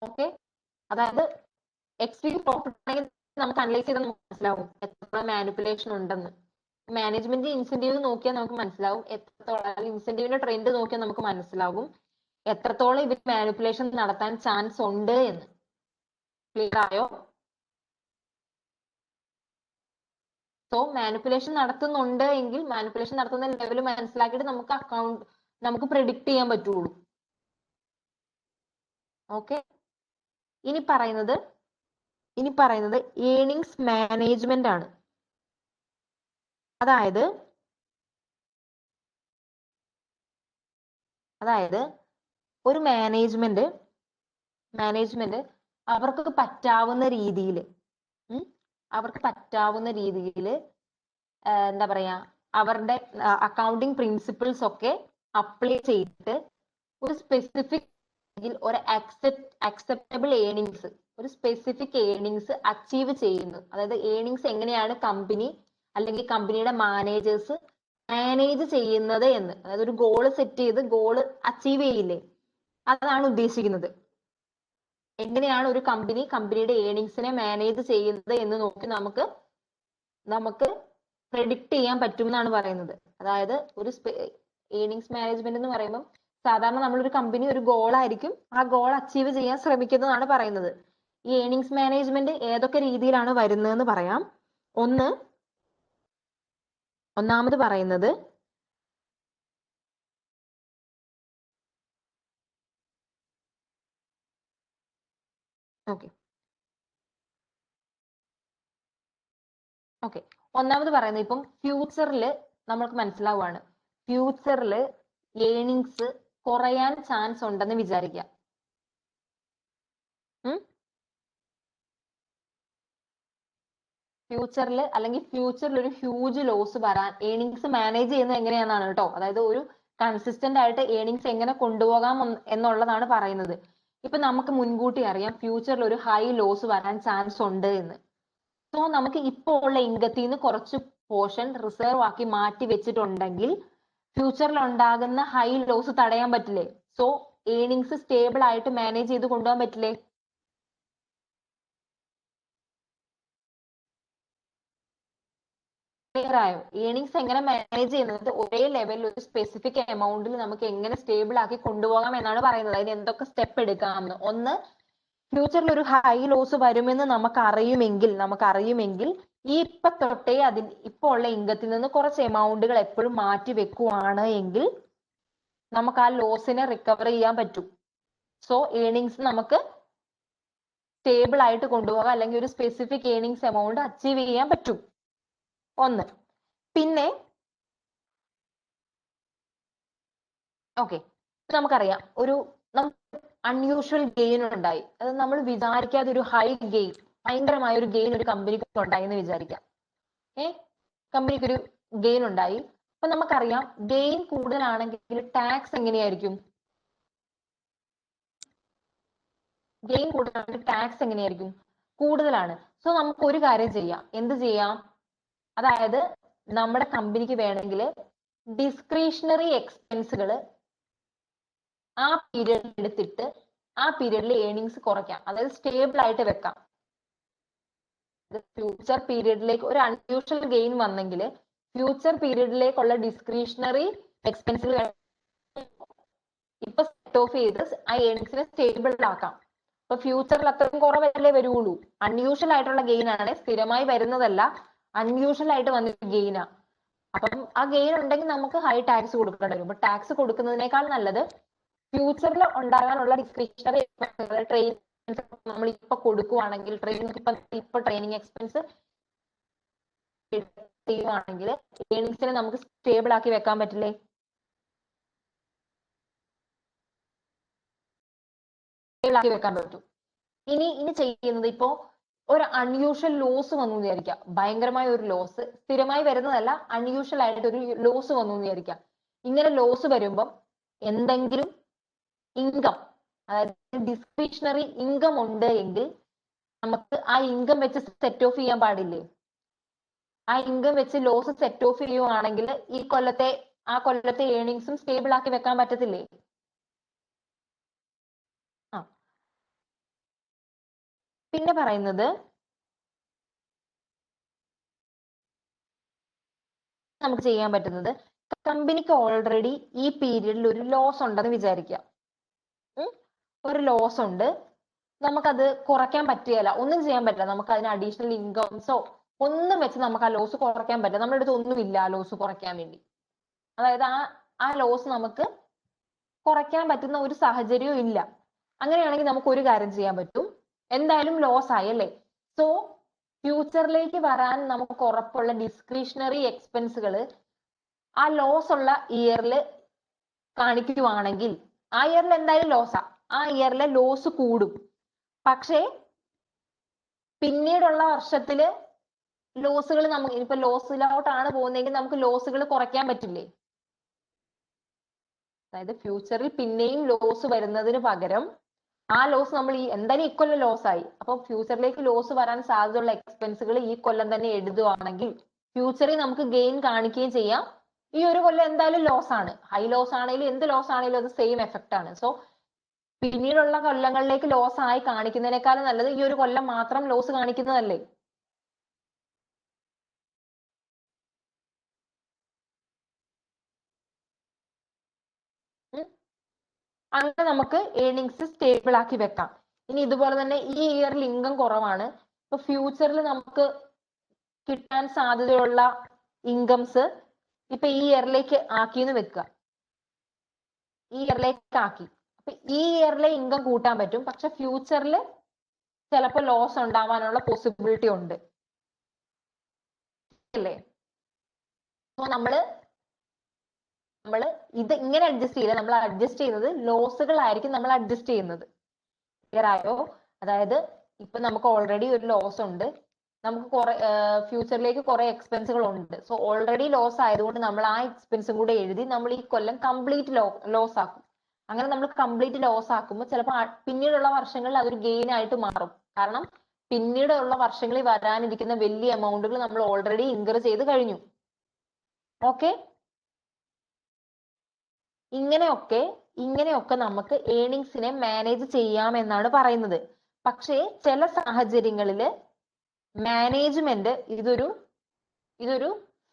ഓക്കെ, അതായത് എക്സ്ട്രീം പ്രോഫിറ്റ് ആണെങ്കിൽ നമുക്ക് അനലൈസ് ചെയ്താൽ നമുക്ക് മനസ്സിലാവും എത്രത്തോളം മാനിപ്പുലേഷൻ ഉണ്ടെന്ന്. മാനേജ്മെന്റ് ഇൻസെന്റീവ് നോക്കിയാൽ നമുക്ക് മനസ്സിലാവും എത്രത്തോളം, ഇൻസെന്റീവിന്റെ ട്രെൻഡ് നോക്കിയാൽ നമുക്ക് മനസ്സിലാവും എത്രത്തോളം ഇവർ മാനിപ്പുലേഷൻ നടത്താൻ ചാൻസ് ഉണ്ട് എന്ന്. ക്ലിയർ ആയോ? സോ മാനിപ്പുലേഷൻ നടത്തുന്നുണ്ട് എങ്കിൽ മാനിപ്പുലേഷൻ നടത്തുന്ന ലെവൽ മനസ്സിലാക്കിയിട്ട് നമുക്ക് പ്രെഡിക്റ്റ് ചെയ്യാൻ പറ്റുള്ളൂ. ഓക്കെ, ഇനി പറയുന്നത് ഏണിങ്സ് മാനേജ്മെന്റ് ആണ്. അതായത് ഒരു മാനേജ്മെന്റ് അവർക്ക് പറ്റാവുന്ന രീതിയിൽ എന്താ പറയാ, അവരുടെ അക്കൗണ്ടിങ് പ്രിൻസിപ്പിൾസ് ഒക്കെ അപ്ലൈ ചെയ്തിട്ട് ഒരു സ്പെസിഫിക് ഒരു അക്സെപ്റ്റബിൾ ഏണിങ്സ്, ഒരു സ്പെസിഫിക് ഏണിങ്സ് അച്ചീവ് ചെയ്യുന്നു. അതായത് ഏണിങ്സ് എങ്ങനെയാണ് കമ്പനി അല്ലെങ്കിൽ കമ്പനിയുടെ മാനേജേഴ്സ് മാനേജ് ചെയ്യുന്നത് എന്ന്, അതായത് ഒരു ഗോള് സെറ്റ് ചെയ്ത് ഗോള് അച്ചീവ് ചെയ്യില്ലേ, അതാണ് ഉദ്ദേശിക്കുന്നത്. എങ്ങനെയാണ് ഒരു കമ്പനിയുടെ ഏണിങ്സിനെ മാനേജ് ചെയ്യുന്നത് എന്ന് നോക്കി നമുക്ക് പ്രെഡിക്റ്റ് ചെയ്യാൻ പറ്റും എന്നാണ് പറയുന്നത്. അതായത് ഒരു ഏണിങ്സ് മാനേജ്മെന്റ് എന്ന് പറയുമ്പോൾ സാധാരണ നമ്മളൊരു കമ്പനി ഒരു ഗോളായിരിക്കും, ആ ഗോൾ അച്ചീവ് ചെയ്യാൻ ശ്രമിക്കുന്നതാണ് പറയുന്നത്. ഈ ഏണിങ്സ് മാനേജ്മെന്റ് ഏതൊക്കെ രീതിയിലാണ് വരുന്നതെന്ന് പറയാം. ഒന്നാമത് പറയുന്നത് ഇപ്പം ഫ്യൂച്ചറിൽ നമുക്ക് മനസ്സിലാവുകയാണ്, ഫ്യൂച്ചറിൽ ഏണിങ്സ് കുറയാൻ ചാൻസ് ഉണ്ടെന്ന് വിചാരിക്കാം. ഫ്യൂച്ചറിൽ ഒരു ഹ്യൂജ് ലോസ് വരാൻ, ഏണിങ്സ് മാനേജ് ചെയ്യുന്നത് എങ്ങനെയാണെന്നാണ് കേട്ടോ, അതായത് ഒരു കൺസിസ്റ്റന്റ് ആയിട്ട് ഏണിങ്സ് എങ്ങനെ കൊണ്ടുപോകാം എന്നുള്ളതാണ് പറയുന്നത്. ഇപ്പൊ നമുക്ക് മുൻകൂട്ടി അറിയാം ഫ്യൂച്ചറിൽ ഒരു ഹൈ ലോസ് വരാൻ ചാൻസ് ഉണ്ട് എന്ന്. സോ നമുക്ക് ഇപ്പോൾ ഉള്ള ഇൻകത്തിൽ നിന്ന് കുറച്ച് പോർഷൻ റിസർവ് ആക്കി മാറ്റി വെച്ചിട്ടുണ്ടെങ്കിൽ ഫ്യൂച്ചറിൽ ഉണ്ടാകുന്ന ഹൈ ലോസ് തടയാൻ പറ്റില്ലേ? സോ ഏണിങ്സ് സ്റ്റേബിൾ ആയിട്ട് മാനേജ് ചെയ്ത് കൊണ്ടുപോകാൻ പറ്റില്ലേ? ക്ലിയർ ആയോ? ഏണിങ്സ് എങ്ങനെ മാനേജ് ചെയ്യുന്നത്, ഒരേ ലെവലിൽ ഒരു സ്പെസിഫിക് എമൗണ്ടിൽ നമുക്ക് എങ്ങനെ സ്റ്റേബിൾ ആക്കി കൊണ്ടുപോകാം എന്നാണ് പറയുന്നത്. അതിന് എന്തൊക്കെ സ്റ്റെപ്പ് എടുക്കാമെന്ന്. ഒന്ന്, ഫ്യൂച്ചറിൽ ഒരു ഹൈ ലോസ് വരുമെന്ന് നമുക്ക് അറിയുമെങ്കിൽ ഈ ഇപ്പൊ തൊട്ടേ ഇപ്പൊ ഉള്ള ഇൻകത്തിൽ നിന്ന് കുറച്ച് എമൗണ്ടുകൾ എപ്പോഴും മാറ്റി വെക്കുവാണ് എങ്കിൽ നമുക്ക് ആ ലോസിനെ റിക്കവർ ചെയ്യാൻ പറ്റും. സോ ഏണിങ്സ് നമുക്ക് സ്റ്റേബിൾ ആയിട്ട് കൊണ്ടുപോകാം, അല്ലെങ്കിൽ ഒരു സ്പെസിഫിക് ഏണിങ്സ് എമൗണ്ട് അച്ചീവ് ചെയ്യാൻ പറ്റും. ഒന്ന്. പിന്നെ ഓക്കെ, നമുക്കറിയാം ഒരു അൺയൂഷ്വൽ ഗെയിൻ ഉണ്ടായി, അത് നമ്മൾ വിചാരിക്കാതെ ഒരു ഹൈ ഗെയിൻ, ഭയങ്കരമായ ഒരു ഗെയിൻ ഒരു കമ്പനിക്ക് ഉണ്ടായി എന്ന് വിചാരിക്കാം. കമ്പനിക്ക് ഒരു ഗെയിൻ ഉണ്ടായി. അപ്പൊ നമുക്കറിയാം ഗെയിൻ കൂടുതലാണെങ്കിൽ ടാക്സ് എങ്ങനെയായിരിക്കും? ഗെയിൻ കൂടുതലാണെങ്കിൽ ടാക്സ് എങ്ങനെയായിരിക്കും? കൂടുതലാണ്. സോ നമുക്ക് ഒരു കാര്യം ചെയ്യാം. എന്ത് ചെയ്യാം? അതായത് നമ്മുടെ കമ്പനിക്ക് വേണമെങ്കിൽ ഡിസ്ക്രിഷണറി എക്സ്പെൻസുകൾ ആ പീരീഡിൽ എടുത്തിട്ട് ആ പീരീഡിൽ ഏണിങ്സ് കുറയ്ക്കാം, അതായത് സ്റ്റേബിൾ ആയിട്ട് വെക്കാം. ഫ്യൂച്ചർ പീരീഡിലേക്ക് ഒരു അൺയൂഷ്വൽ ഗെയിൻ വന്നെങ്കിൽ ഫ്യൂച്ചർ പീരീഡിലേക്കുള്ള ഡിസ്ക്രിഷണറി എക്സ്പെൻസുകൾ ഇപ്പൊ സെറ്റ് ഓഫ് ചെയ്ത് ആ ഏണിങ്സിനെ സ്റ്റേബിൾ ആക്കാം. അപ്പൊ ഫ്യൂച്ചറിൽ അത്രയും കുറവല്ലേ വരുള്ളൂ. അൺയൂഷ്വൽ ആയിട്ടുള്ള ഗെയിൻ ആണ്, സ്ഥിരമായി വരുന്നതല്ല, അൺയൂഷ്വൽ ആയിട്ട് വന്ന ഗെയിനാ. അപ്പം ആ ഗെയിൻ ഉണ്ടെങ്കിൽ നമുക്ക് ഹൈ ടാക്സ് കൊടുക്കേണ്ടി വരും. അപ്പൊ ടാക്സ് കൊടുക്കുന്നതിനേക്കാൾ നല്ലത് ഫ്യൂച്ചറിൽ ഉണ്ടാകാനുള്ള ഡിസ്ക്രിഷണറി ട്രെയിൻ നമ്മൾ ഇപ്പൊ കൊടുക്കുവാണെങ്കിൽ, ഇപ്പൊ ട്രെയിനിങ് എക്സ്പെൻസ് ചെയ്യുവാണെങ്കിൽ ഏണിങ്സിനെ നമുക്ക് സ്റ്റേബിൾ ആക്കി വെക്കാൻ പറ്റില്ലേ? സ്റ്റേബിൾ ആക്കി വെക്കാൻ പറ്റും. ഇനി ചെയ്യുന്നത്, ഇപ്പോ ഒരു അൺയൂഷ്വൽ ലോസ് വന്നു എന്ന് വിചാരിക്കാം, ഭയങ്കരമായ ഒരു ലോസ്, സ്ഥിരമായി വരുന്നതല്ല, അൺയൂഷ്വൽ ആയിട്ട് ഒരു ലോസ് വന്നു എന്ന് വിചാരിക്കാം. ഇങ്ങനെ ലോസ് വരുമ്പം എന്തെങ്കിലും ഇൻകം, അതായത് ഡിസ്ക്രിഷണറി ഇൻകം ഉണ്ട് എങ്കിൽ നമുക്ക് ആ ഇൻകം വെച്ച് സെറ്റ് ഓഫ് ചെയ്യാൻ പാടില്ലേ? ആ ഇൻകം വെച്ച് ലോസ് സെറ്റ് ഓഫ് ചെയ്യുവാണെങ്കിൽ ആ കൊല്ലത്തെ ഏണിങ്സും സ്റ്റേബിൾ ആക്കി വെക്കാൻ പറ്റത്തില്ലേ? പിന്നെ പറയുന്നത് നമുക്ക് ചെയ്യാൻ പറ്റുന്നത്, കമ്പനിക്ക് ഓൾറെഡി ഈ പീരീഡിൽ ഒരു ലോസ് ഉണ്ടെന്ന് വിചാരിക്കാം. ഒരു ലോസ് ഉണ്ട്, നമുക്കത് കുറയ്ക്കാൻ പറ്റുകയില്ല, ഒന്നും ചെയ്യാൻ പറ്റില്ല. നമുക്ക് അതിന് അഡീഷണൽ ഇൻകംസോ ഒന്നും വെച്ച് നമുക്ക് ആ ലോസ് കുറയ്ക്കാൻ പറ്റില്ല. നമ്മുടെ അടുത്ത് ഒന്നുമില്ല ആ ലോസ് കുറയ്ക്കാൻ വേണ്ടി. അതായത് ആ ലോസ് നമുക്ക് കുറയ്ക്കാൻ പറ്റുന്ന ഒരു സാഹചര്യവും ഇല്ല. അങ്ങനെയാണെങ്കിൽ നമുക്ക് ഒരു കാര്യം ചെയ്യാൻ പറ്റും. എന്തായാലും ലോസ് ആയി അല്ലേ? സോ ഫ്യൂച്ചറിലേക്ക് വരാൻ നമുക്ക് ഉറപ്പുള്ള ഡിസ്ക്രിഷണറി എക്സ്പെൻസുകൾ ആ ലോസ് ഉള്ള ഇയറിൽ കാണിക്കുവാണെങ്കിൽ, ആ ഇയറിൽ എന്തായാലും ലോസാ, ആ ഇയറിലെ ലോസ് കൂടും. പക്ഷേ പിന്നീടുള്ള വർഷത്തില് ലോസുകൾ നമുക്ക് ഇപ്പൊ ലോസിലോട്ടാണ് പോകുന്നതെങ്കിൽ നമുക്ക് ലോസുകൾ കുറയ്ക്കാൻ പറ്റില്ലേ? അതായത് ഫ്യൂച്ചറിൽ പിന്നെയും ലോസ് വരുന്നതിന് പകരം ആ ലോസ് നമ്മൾ എന്തായാലും ഈ കൊല്ലം ലോസ് ആയി, അപ്പൊ ഫ്യൂച്ചറിലേക്ക് ലോസ് വരാൻ സാധ്യതയുള്ള എക്സ്പെൻസുകൾ ഈ കൊല്ലം തന്നെ എഴുതുവാണെങ്കിൽ ഫ്യൂച്ചറിൽ നമുക്ക് ഗെയിൻ കാണിക്കുകയും ചെയ്യാം. ഈ ഒരു കൊല്ലം എന്തായാലും ലോസ് ആണ്, ഹൈ ലോസ് ആണെങ്കിലും എന്ത് ലോസ് ആണെങ്കിലും അത് സെയിം എഫക്റ്റ് ആണ്. സോ പിന്നീടുള്ള കൊല്ലങ്ങളിലേക്ക് ലോസ് ആയി കാണിക്കുന്നതിനേക്കാളും നല്ലത് ഈ ഒരു കൊല്ലം മാത്രം ലോസ് കാണിക്കുന്നതല്ലേ? അങ്ങനെ നമുക്ക് ഏണിങ്സ് സ്റ്റേബിൾ ആക്കി വെക്കാം. ഇനി ഇതുപോലെ തന്നെ ഈ ഇയറിൽ ഇൻകം കുറവാണ്, ഇപ്പൊ ഫ്യൂച്ചറിൽ നമുക്ക് കിട്ടാൻ സാധ്യതയുള്ള ഇൻകംസ് ഇപ്പൊ ഈ ഇയറിലേക്ക് ആക്കിന്ന് വെക്കുക. ഈ ഇയറിലേക്ക് ആക്കി, അപ്പൊ ഈ ഇയറിലെ ഇൻകം കൂട്ടാൻ പറ്റും, പക്ഷെ ഫ്യൂച്ചറിൽ ചിലപ്പോൾ ലോസ് ഉണ്ടാവാനുള്ള പോസിബിലിറ്റി ഉണ്ട് അല്ലേ? അപ്പൊ നമ്മള് ഇത് ഇങ്ങനെ അഡ്ജസ്റ്റ് ചെയ്യില്ല, നമ്മൾ അഡ്ജസ്റ്റ് ചെയ്യുന്നത് ലോസുകളായിരിക്കും നമ്മൾ അഡ്ജസ്റ്റ് ചെയ്യുന്നത്. ക്ലിയർ ആയോ? അതായത് ഇപ്പൊ നമുക്ക് ഓൾറെഡി ഒരു ലോസ് ഉണ്ട്, നമുക്ക് കുറെ ഫ്യൂച്ചറിലേക്ക് കുറെ എക്സ്പെൻസുകൾ ഉണ്ട്. സോ ഓൾറെഡി ലോസ് ആയതുകൊണ്ട് നമ്മൾ ആ എക്സ്പെൻസും കൂടെ എഴുതി നമ്മൾ ഈ കൊല്ലം കംപ്ലീറ്റ് ലോസ് ആക്കും. അങ്ങനെ നമ്മൾ കംപ്ലീറ്റ് ലോസ് ആക്കുമ്പോൾ ചിലപ്പോൾ പിന്നീടുള്ള വർഷങ്ങളിൽ അതൊരു ഗെയിൻ ആയിട്ട് മാറും. കാരണം പിന്നീടുള്ള വർഷങ്ങളിൽ വരാനിരിക്കുന്ന വലിയ എമൗണ്ടുകൾ നമ്മൾ ഓൾറെഡി ഇൻകർ ചെയ്ത് കഴിഞ്ഞു. ഓക്കെ, ഇങ്ങനെയൊക്കെ നമുക്ക് ഏണിങ്സിനെ മാനേജ് ചെയ്യാം എന്നാണ് പറയുന്നത്. പക്ഷേ ചില സാഹചര്യങ്ങളിൽ മാനേജ്മെന്റ് ഇതൊരു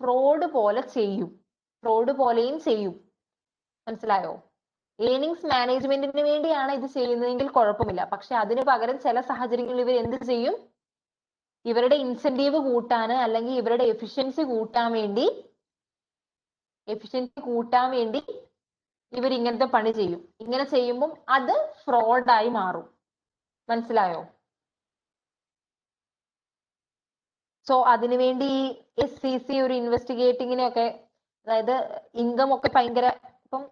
ഫ്രോഡ് പോലെയും ചെയ്യും. മനസ്സിലായോ? ഏണിങ്സ് മാനേജ്മെന്റിന് വേണ്ടിയാണ് ഇത് ചെയ്യുന്നതെങ്കിൽ കുഴപ്പമില്ല, പക്ഷെ അതിന് പകരം ചില സാഹചര്യങ്ങളിൽ ഇവർ എന്ത് ചെയ്യും? ഇവരുടെ ഇൻസെന്റീവ് കൂട്ടാന് അല്ലെങ്കിൽ ഇവരുടെ എഫിഷ്യൻസി കൂട്ടാൻ വേണ്ടി ഇവർ ഇങ്ങനത്തെ പണി ചെയ്യും. ഇങ്ങനെ ചെയ്യുമ്പോൾ അത് ഫ്രോഡായി മാറും. മനസ്സിലായോ? സോ അതിനുവേണ്ടി SCC ഒരു ഇൻവെസ്റ്റിഗേറ്റിങ്ങിനൊക്കെ, അതായത് ഇൻകം ഒക്കെ ഭയങ്കര ഇപ്പം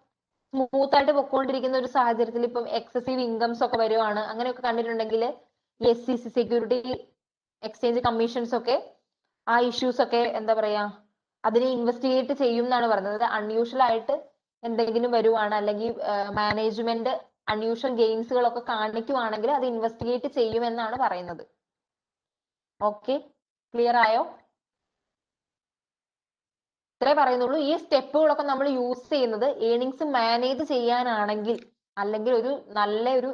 സ്മൂത്ത് ആയിട്ട് പൊക്കോണ്ടിരിക്കുന്ന ഒരു സാഹചര്യത്തിൽ ഇപ്പം എക്സസീവ് ഇൻകംസ് ഒക്കെ വരുവാണ്, അങ്ങനെയൊക്കെ കണ്ടിട്ടുണ്ടെങ്കിൽ SCC സെക്യൂരിറ്റി എക്സ്ചേഞ്ച് കമ്മീഷൻസ് ഒക്കെ ആ ഇഷ്യൂസ് ഒക്കെ എന്താ പറയാ അതിനെ ഇൻവെസ്റ്റിഗേറ്റ് ചെയ്യും എന്നാണ് പറയുന്നത്. അൺയൂഷ്വൽ ആയിട്ട് എന്തെങ്കിലും വരുവാണ് അല്ലെങ്കിൽ മാനേജ്മെന്റ് അൺയൂഷ്വൽ ഗെയിംസുകളൊക്കെ കാണിക്കുവാണെങ്കിൽ അത് ഇൻവെസ്റ്റിഗേറ്റ് ചെയ്യുമെന്നാണ് പറയുന്നത്. ഓക്കെ, ക്ലിയർ ആയോ? ഇത്രേ പറയുന്നുള്ളൂ. ഈ സ്റ്റെപ്പുകളൊക്കെ നമ്മൾ യൂസ് ചെയ്യുന്നത് ഏണിങ്സ് മാനേജ് ചെയ്യാനാണെങ്കിൽ, അല്ലെങ്കിൽ ഒരു നല്ല ഒരു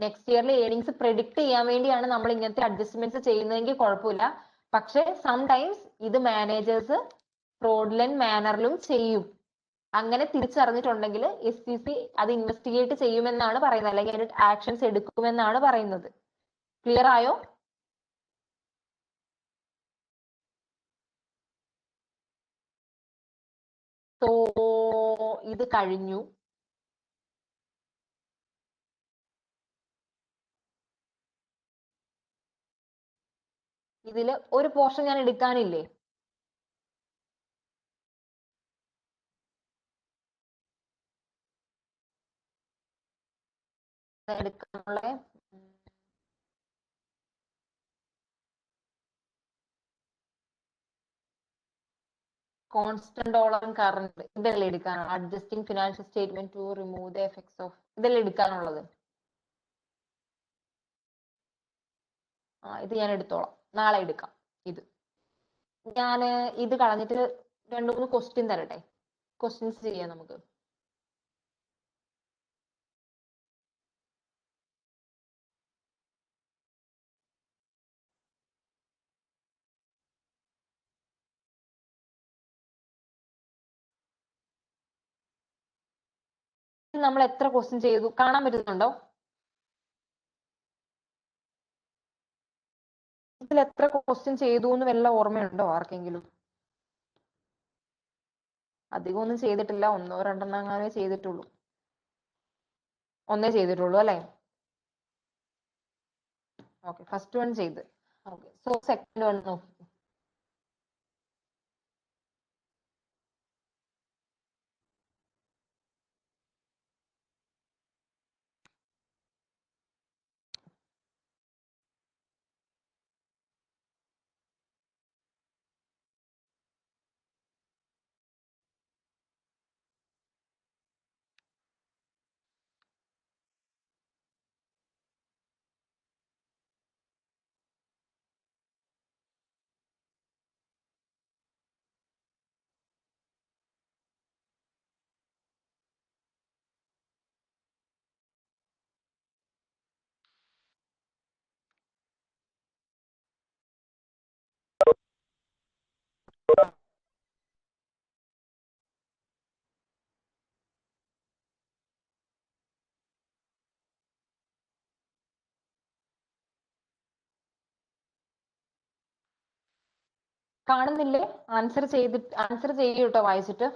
നെക്സ്റ്റ് ഇയറിലെ ഏണിങ്സ് പ്രെഡിക്റ്റ് ചെയ്യാൻ വേണ്ടിയാണ് നമ്മൾ ഇങ്ങനത്തെ അഡ്ജസ്റ്റ്മെന്റ്സ് ചെയ്യുന്നതെങ്കിൽ കുഴപ്പമില്ല. പക്ഷെ സംടൈംസ് ഇത് മാനേജേഴ്സ് ഫ്രോഡുലന്റ് മാനറിലും ചെയ്യും. അങ്ങനെ തിരിച്ചറിഞ്ഞിട്ടുണ്ടെങ്കിൽ SCC അത് ഇൻവെസ്റ്റിഗേറ്റ് ചെയ്യുമെന്നാണ് പറയുന്നത്, അല്ലെങ്കിൽ അതിന് ആക്ഷൻസ് എടുക്കുമെന്നാണ് പറയുന്നത്. ക്ലിയർ ആയോ? സോ ഇത് കഴിഞ്ഞു. ഇതില് ഒരു പോർഷൻ ഞാൻ എടുക്കാനില്ലേ? എടുക്കാനുള്ള കോൺസ്റ്റന്റ് ഡോളർ കറന്റ് ഇതല്ലേ എടുക്കാനുള്ളത്? Adjusting financial statement to remove the effects of, ഇതല്ലേ എടുക്കാനുള്ളത്? ഇത് ഞാൻ എടുത്തോളാം, നാളെ എടുക്കാം. ഞാൻ ഇത് കളഞ്ഞിട്ട് 2-3 ക്വസ്റ്റ്യൻ തരട്ടെ? ക്വസ്റ്റ്യൻസ് ചെയ്യാം നമുക്ക്. നമ്മൾ എത്ര ക്വസ്റ്റ്യൻ ചെയ്തു കാണാൻ പറ്റുന്നുണ്ടോ? ഇതിൽ എത്ര ക്വസ്റ്റ്യൻ ചെയ്തു എന്ന് വല്ല ഓർമ്മയുണ്ടോ ആർക്കെങ്കിലും? അധികം ഒന്നും ചെയ്തിട്ടില്ല, 1-2 അങ്ങനെ ചെയ്തിട്ടുള്ളൂ. ഒന്നേ ചെയ്തിട്ടുള്ളൂ അല്ലെ? ഓക്കെ, ഫസ്റ്റ് വൺ ചെയ്ത്. ഓക്കെ, സോ സെക്കൻഡ് വൺ നോക്കി. കാണുന്നില്ലേ? ആൻസർ ചെയ്യൂ കേട്ടോ വായിച്ചിട്ട്.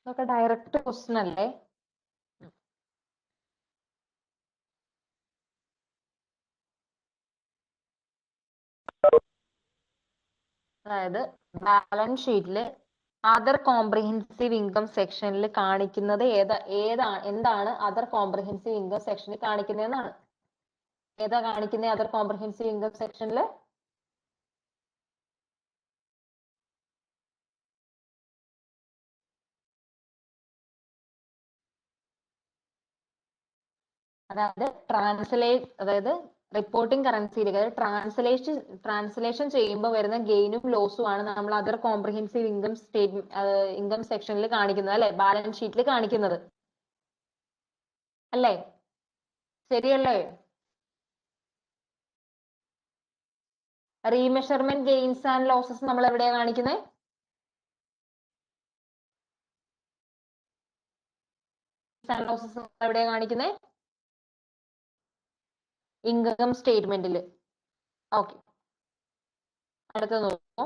ഇതൊക്കെ ഡയറക്റ്റ് ക്വസ്റ്റ്യൻ അല്ലേ? അതായത് ബാലൻസ് ഷീറ്റില് അതർ കോംപ്രിഹെൻസീവ് ഇൻകം സെക്ഷനിൽ കാണിക്കുന്നത് എന്താണ് അതർ കോംപ്രിഹെൻസീവ് ഇൻകം സെക്ഷനിൽ കാണിക്കുന്നതെന്നാണ്. ഏതാ കാണിക്കുന്നത് അതർ കോംപ്രിഹെൻസീവ് ഇൻകം സെക്ഷനിൽ? അതായത് റിപ്പോർട്ടിംഗ് കറൻസിയിലേക്ക്, അതായത് ട്രാൻസ്ലേഷൻ ചെയ്യുമ്പോൾ വരുന്ന ഗെയിനും ലോസും ആണ് നമ്മൾ അതർ കോംപ്രിഹെൻസീവ് ഇൻകം സെക്ഷനിൽ കാണിക്കുന്നത്, അല്ലെ? ബാലൻസ് ഷീറ്റിൽ കാണിക്കുന്നത്, അല്ലേ? ശരിയല്ലേ? റീമെഷർമെന്റ് ഗെയിൻസ് ആൻഡ് ലോസസ് നമ്മൾ എവിടെയാ കാണിക്കുന്നത്? ലോസസ് എവിടെയാ കാണിക്കുന്നത്? ഇൻകം സ്റ്റേറ്റ്മെന്റിൽ. ഓക്കെ, അടുത്ത നോക്കൂ.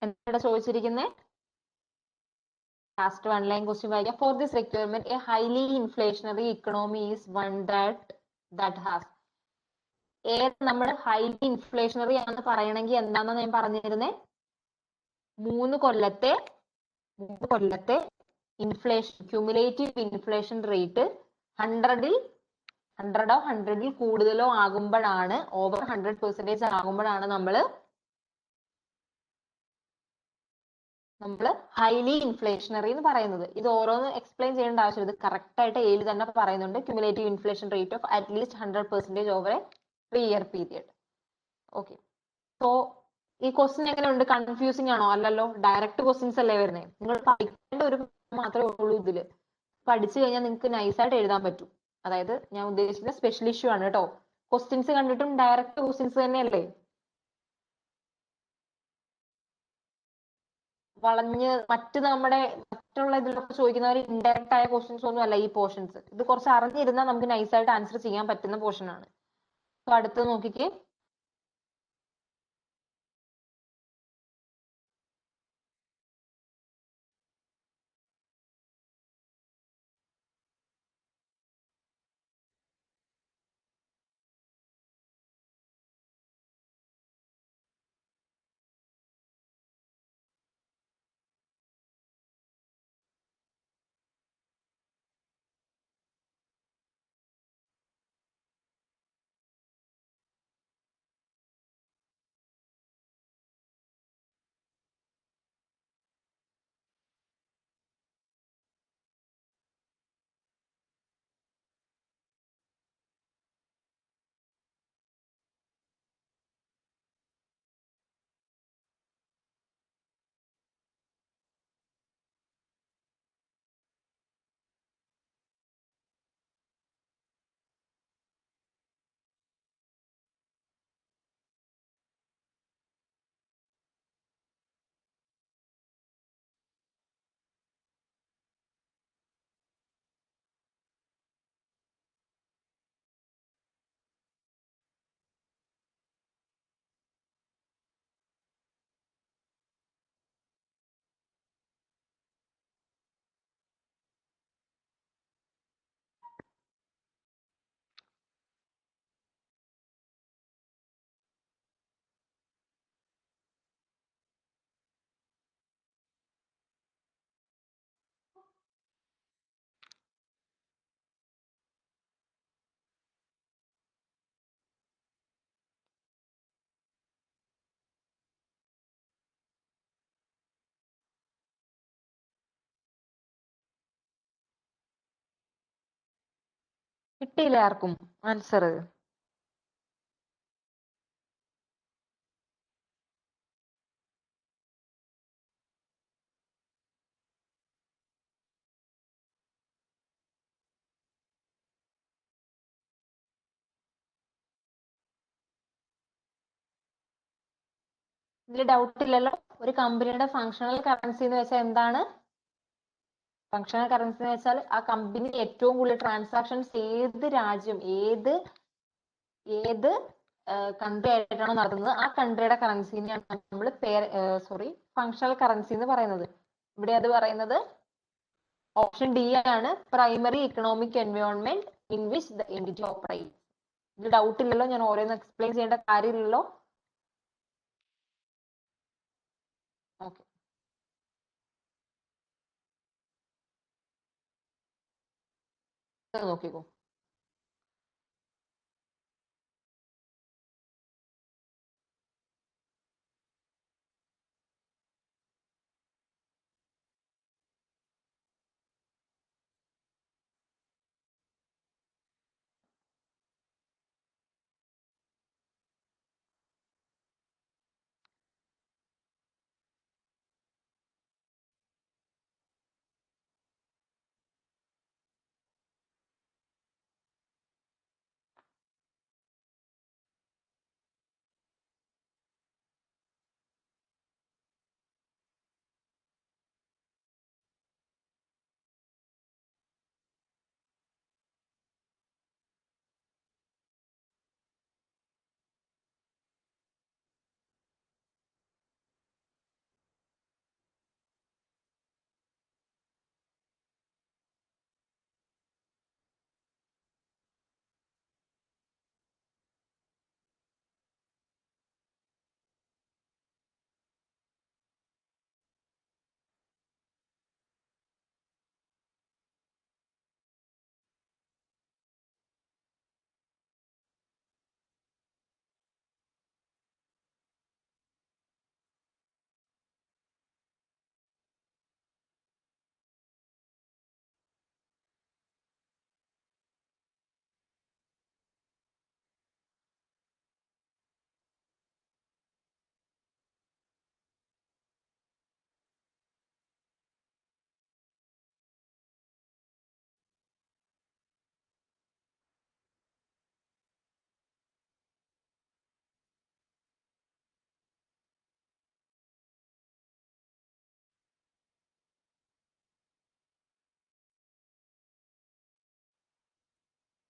എന്താണ് ചോദിച്ചിരിക്കുന്നത്? ലാസ്റ്റ് വൺ ലൈൻ ക്വസ്റ്റ്യൻ വായിക്കാം. For this requirement A highly inflationary economy is one that has. നമ്മൾ ഹൈലി ഇൻഫ്ലേഷണറി ആണെന്ന് പറയണമെങ്കിൽ എന്താണെന്ന് ഞാൻ പറഞ്ഞിരുന്നേ? 3 കൊല്ലത്തെ ഇൻഫ്ലേഷൻ, ക്യുമുലേറ്റീവ് ഇൻഫ്ലേഷൻ റേറ്റ് 100ൽ കൂടുതലോ ആകുമ്പോഴാണ്, ഓവർ 100% ആകുമ്പോഴാണ് നമ്മൾ ഹൈലി ഇൻഫ്ലേഷണറി എന്ന് പറയുന്നത്. ഇത് ഓരോന്ന് എക്സ്പ്ലെയിൻ ചെയ്യേണ്ട ആവശ്യം, ഇത് കറക്റ്റ് ആയിട്ട് എയിൽ തന്നെ പറയുന്നുണ്ട്. Cumulative inflation rate of at least 100% over A 3-year period. Okay, so ഈ ക്വസ്റ്റ്യൻ എങ്ങനെയുണ്ട്? കൺഫ്യൂസിംഗ് ആണോ? അല്ലല്ലോ, ഡയറക്റ്റ് ക്വസ്റ്റ്യൻസ് അല്ലേ വരുന്നത്. നിങ്ങൾ പഠിക്കേണ്ട ഒരു മാത്രമേ ഉള്ളൂ ഇതില്. പഠിച്ചു കഴിഞ്ഞാൽ നിങ്ങൾക്ക് നൈസായിട്ട് എഴുതാൻ പറ്റും. അതായത് ഞാൻ ഉദ്ദേശിക്കുന്ന സ്പെഷ്യൽ ഇഷ്യൂ ആണ് കേട്ടോ. ക്വസ്റ്റ്യൻസ് കണ്ടിട്ടും ഡയറക്റ്റ് ക്വസ്റ്റ്യൻസ് തന്നെയല്ലേ? മറ്റുള്ള ഇതിലൊക്കെ ചോദിക്കുന്നവർ ഇൻഡയറക്റ്റ് ആയ ക്വസ്റ്റ്യൻസ് ഒന്നും അല്ല ഈ പോർഷൻസ്. ഇത് കുറച്ച് അറിഞ്ഞിരുന്നാൽ നമുക്ക് നൈസായിട്ട് ആൻസർ ചെയ്യാൻ പറ്റുന്ന പോർഷൻ ആണ്. സോ അടുത്തത് നോക്കിക്കേ. കിട്ടിയില്ല ആർക്കും ആൻസർ? ഇതിൽ ഡൗട്ട് ഇല്ലല്ലോ? ഒരു കമ്പനിയുടെ ഫങ്ഷണൽ കറൻസി എന്ന് വെച്ചാൽ എന്താണ്? ഫങ്ഷണൽ കറൻസി എന്ന് വെച്ചാൽ ആ കമ്പനി ഏറ്റവും കൂടുതൽ ട്രാൻസാക്ഷൻസ് ഏത് രാജ്യം, ഏത് കൺട്രി ആയിട്ടാണോ നടത്തുന്നത് ആ കൺട്രിയുടെ കറൻസിനെയാണ് നമ്മൾ ഫങ്ഷണൽ കറൻസി എന്ന് പറയുന്നത്. ഇവിടെ അത് പറയുന്നത് ഓപ്ഷൻ ഡി ആണ്, primary economic environment in which the entity operate. ഇത് ഡൗട്ട് ഇല്ലല്ലോ? ഞാൻ ഓരോന്ന് എക്സ്പ്ലെയിൻ ചെയ്യേണ്ട കാര്യമില്ലല്ലോ? ഓക്കെ, നോക്കിക്കോ.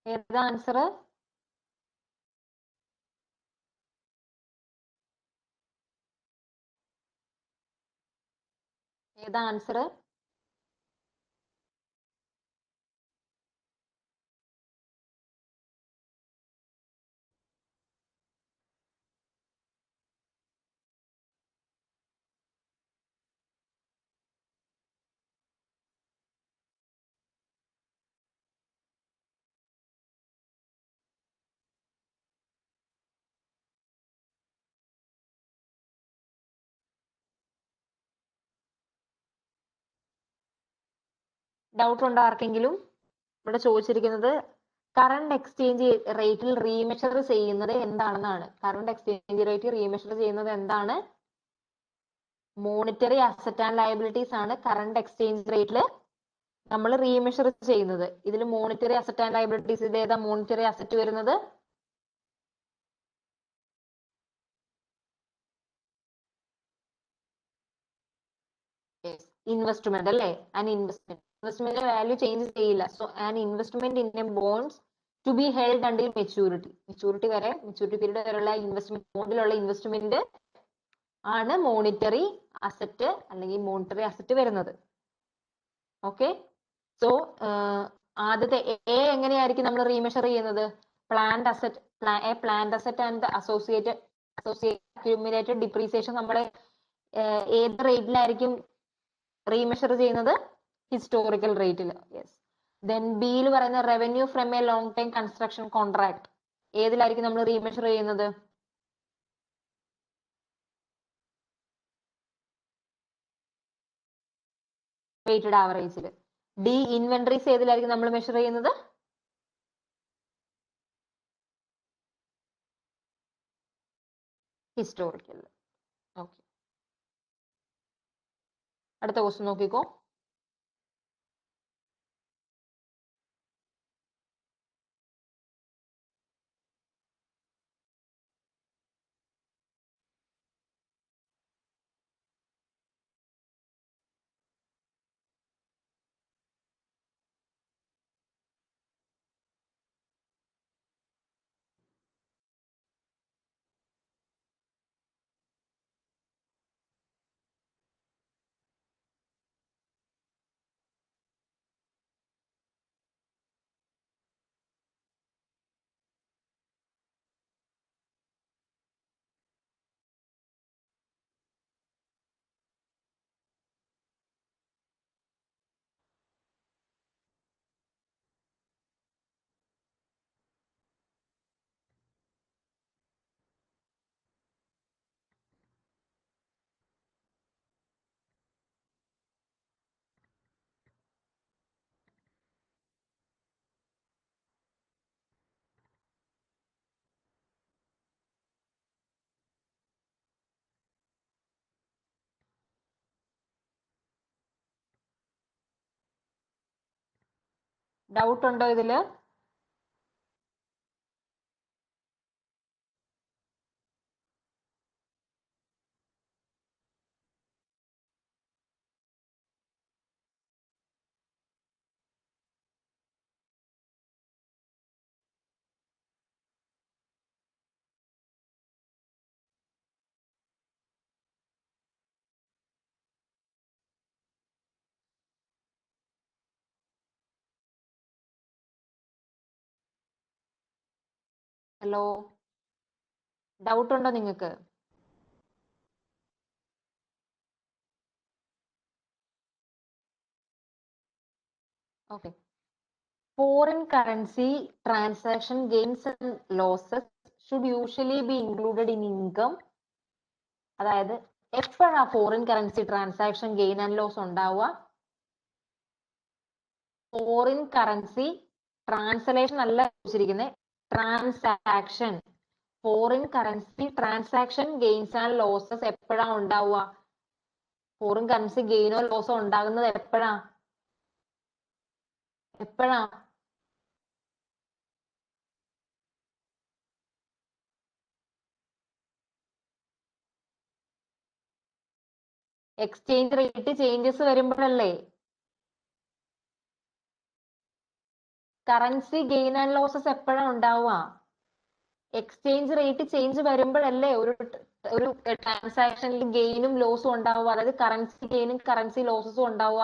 ഏതാ ആൻസർ? ഏതാ ആൻസർ? ഡൗട്ട് ഉണ്ടോ ആർക്കെങ്കിലും? ഇവിടെ ചോദിച്ചിരിക്കുന്നത് കറണ്ട് എക്സ്ചേഞ്ച് റേറ്റിൽ റീമെഷർ ചെയ്യുന്നത് എന്താണെന്നാണ്. കറണ്ട് എക്സ്ചേഞ്ച് റേറ്റ് റീമെഷർ ചെയ്യുന്നത് എന്താണ്? മോണിറ്ററി അസറ്റ് ആൻഡ് ലയബിലിറ്റീസ് ആണ് കറണ്ട് എക്സ്ചേഞ്ച് റേറ്റിൽ നമ്മൾ റീമെഷർ ചെയ്യുന്നത്. ഇതിൽ മോണിറ്ററി അസറ്റ് ആൻഡ് ലയബിലിറ്റീസ്, ഇത് ഏതാ മോണിറ്ററി അസറ്റ് വരുന്നത്? ഇൻവെസ്റ്റ്മെന്റ് അല്ലേ? ആൻ ഇൻവെസ്റ്റ്മെന്റ് വാല്യൂ ചേഞ്ച് ചെയ്യില്ല. So an investment in a bonds to be held until maturity വരെ, മെച്യൂരിറ്റി പീരീഡ് വരെയുള്ള ഇൻവെസ്റ്റ്മെന്റ്, ബോണ്ടിലുള്ള ഇൻവെസ്റ്റ്മെന്റ് ആണ് മോണിറ്ററി അസറ്റ് അല്ലെങ്കിൽ മോണിറ്ററി അസറ്റ് വരുന്നത്. ഓക്കെ, സോ ആദ്യത്തെ എ എങ്ങനെയായിരിക്കും നമ്മൾ റീമെഷർ ചെയ്യുന്നത്? Plant asset, plant asset and associated accumulated depreciation നമ്മൾ ഏത് റേറ്റിലായിരിക്കും റീമെഷർ ചെയ്യുന്നത്? ഹിസ്റ്റോറിക്കൽ റേറ്റിൽ. യെസ്. ദെൻ ബിയിൽ പറയുന്ന revenue from a long time construction contract ഏതിലായിരിക്കും നമ്മൾ റീമെഷർ ചെയ്യുന്നത്? വെയ്റ്റഡ് ആവറേജിൽ. ഡി ഇൻവെന്ററീസ് ഏതിലായിരിക്കും നമ്മൾ മെഷർ ചെയ്യുന്നത്? ഹിസ്റ്റോറിക്കൽ. ഓക്കെ, അടുത്ത ക്വസ്റ്റ്യൻ നോക്കിക്കോ. ഡൗട്ട് ഉണ്ടോ ഇതില്? ഹലോ, ഡൗട്ട് ഉണ്ടോ നിങ്ങൾക്ക്? Okay. Foreign currency transaction gains and losses should usually be included in income. അതായത് എപ്പോഴാ foreign currency transaction gain and loss ഉണ്ടാവുക? ഫോറിൻ കറൻസി ട്രാൻസ്ലേഷൻ അല്ല ചോദിച്ചിരിക്കുന്നത്, transaction. Foreign currency transaction gains and losses എപ്പോഴാ ഉണ്ടാവുക? Foreign currency ഗെയിനോ ലോസോ ഉണ്ടാകുന്നത് എപ്പോഴാ? എപ്പോഴാ? എക്സ്ചേഞ്ച് റേറ്റ് ചേഞ്ചസ് വരുമ്പോഴല്ലേ? കറൻസി ഗെയിൻ ആൻഡ് ലോസസ് എപ്പോഴാണ് ഉണ്ടാവുക? എക്സ്ചേഞ്ച് റേറ്റ് ചേഞ്ച് വരുമ്പോഴല്ലേ ഒരു ട്രാൻസാക്ഷനിൽ ഗെയിനും ലോസും ഉണ്ടാവുക, അതായത് കറൻസി ഗെയിനും കറൻസി ലോസസും ഉണ്ടാവുക.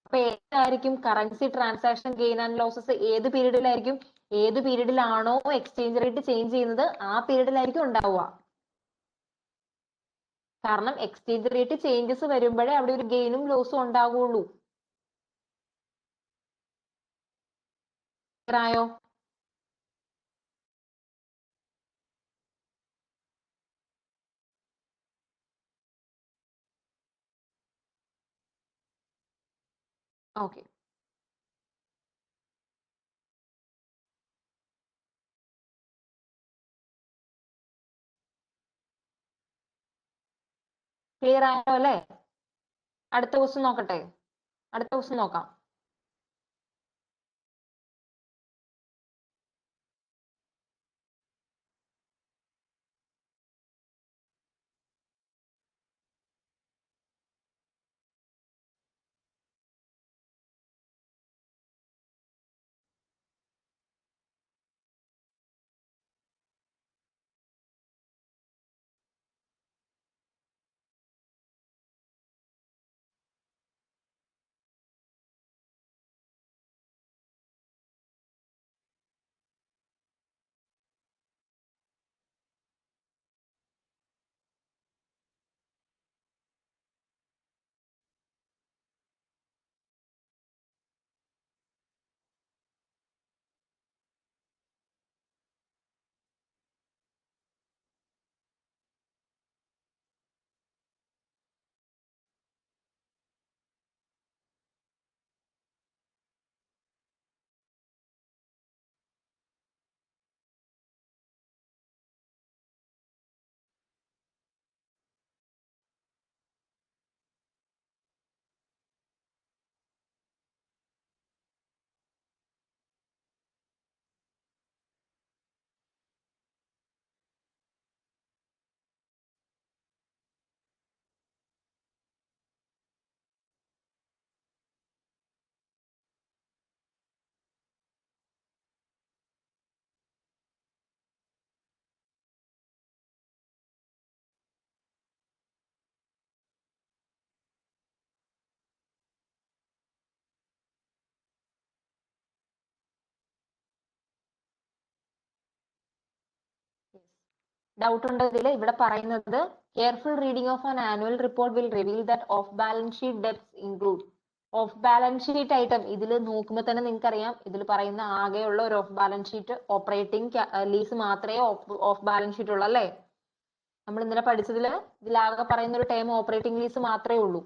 അപ്പൊ ഏതായിരിക്കും currency transaction gain and losses? ഏത് പീരീഡിലായിരിക്കും? ഏത് പീരീഡിലാണോ എക്സ്ചേഞ്ച് റേറ്റ് ചേഞ്ച് ചെയ്യുന്നത് ആ പീരീഡിലായിരിക്കും ഉണ്ടാവുക. കാരണം എക്സ്ചേഞ്ച് റേറ്റ് ചേഞ്ചസ് വരുമ്പോഴേ അവിടെ ഒരു ഗെയിനും ലോസും ഉണ്ടാവുള്ളൂ. ആയോ? ഓക്കെ. ക്ലിയർ ആയോ അല്ലേ? അടുത്ത ക്വസ്റ്റ്യൻ നോക്കട്ടെ. അടുത്ത ക്വസ്റ്റ്യൻ നോക്കാം. ഡൗട്ട് ഉണ്ട് ഇതിൽ? ഇവിടെ പറയുന്നത് careful reading of an annual report will reveal that of balance sheet debts include. Of balance sheet item ഇതിൽ നോക്കുമ്പോൾ തന്നെ നിങ്ങൾക്ക് അറിയാം, ഇതിൽ പറയുന്ന ആകെയുള്ള ഒരു of balance sheet operating lease മാത്രമേ ഓഫ് ബാലൻസ് ഷീറ്റ് ഉള്ളൂ അല്ലേ? നമ്മൾ ഇന്നലെ പഠിച്ചതിൽ ഇതിലാകെ പറയുന്ന ഒരു ടേം ഓപ്പറേറ്റിംഗ് ലീസ് മാത്രമേ ഉള്ളൂ.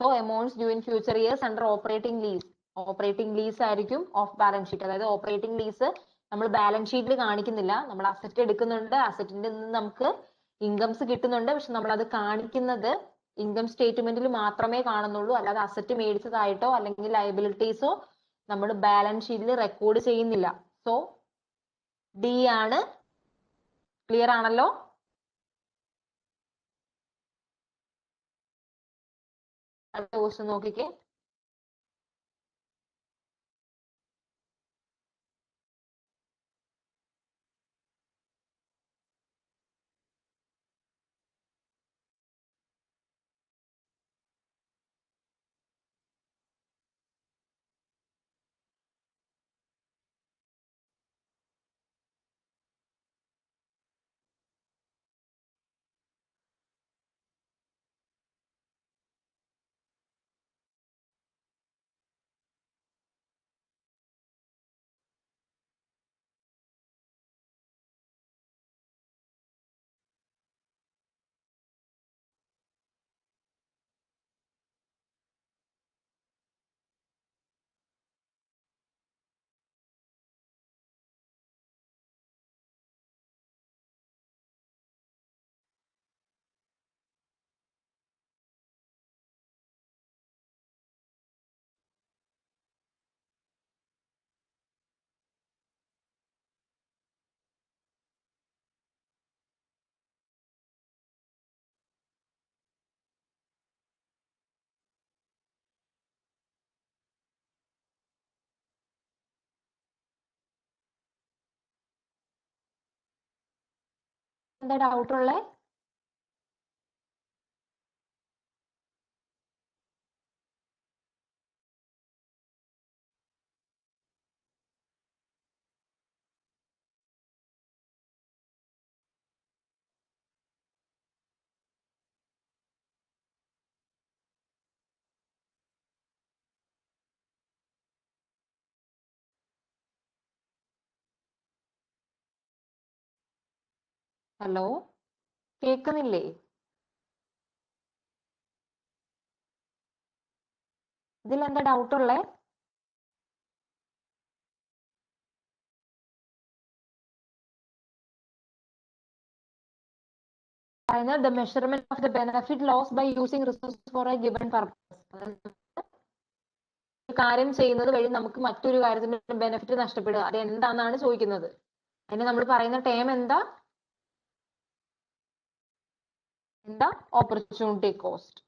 So amounts due in future years under operating lease. Operating lease ആയിരിക്കും ഓഫ് ബാലൻസ് ഷീറ്റ്. അതായത് ഓപ്പറേറ്റിംഗ് ലീസ് നമ്മൾ ബാലൻസ് ഷീറ്റിൽ കാണിക്കുന്നില്ല. നമ്മൾ അസറ്റ് എടുക്കുന്നുണ്ട്, അസറ്റിന്റെ നിന്ന് നമുക്ക് ഇൻകംസ് കിട്ടുന്നുണ്ട്, പക്ഷെ നമ്മൾ അത് കാണിക്കുന്നത് ഇൻകം സ്റ്റേറ്റ്മെന്റിൽ മാത്രമേ കാണുന്നുള്ളൂ. അല്ലാതെ അസറ്റ് മേടിച്ചതായിട്ടോ അല്ലെങ്കിൽ ലയബിലിറ്റീസോ നമ്മൾ ബാലൻസ് ഷീറ്റിൽ റെക്കോർഡ് ചെയ്യുന്നില്ല. സോ ഡി ആണ്. ക്ലിയർ ആണല്ലോ? അടുത്ത ക്വസ്റ്റ്യൻ നോക്കിക്കേ. എന്താ ഡൗട്ട് ഉള്ളേ? ഹലോ, കേൾക്കുന്നില്ലേ? ഇതിൽ എന്താ ഡൗട്ട് ഉള്ളേ? പറയുന്നത് the measurement of the benefit lost by using resources for a given purpose. ഒരു കാര്യം ചെയ്യുന്നത് വഴി നമുക്ക് മറ്റൊരു കാര്യത്തിന് ബെനിഫിറ്റ് നഷ്ടപ്പെടുക, അത് എന്താണെന്നാണ് ചോദിക്കുന്നത്. അതിന് നമ്മൾ പറയുന്ന ടേം എന്താ? Opportunity cost.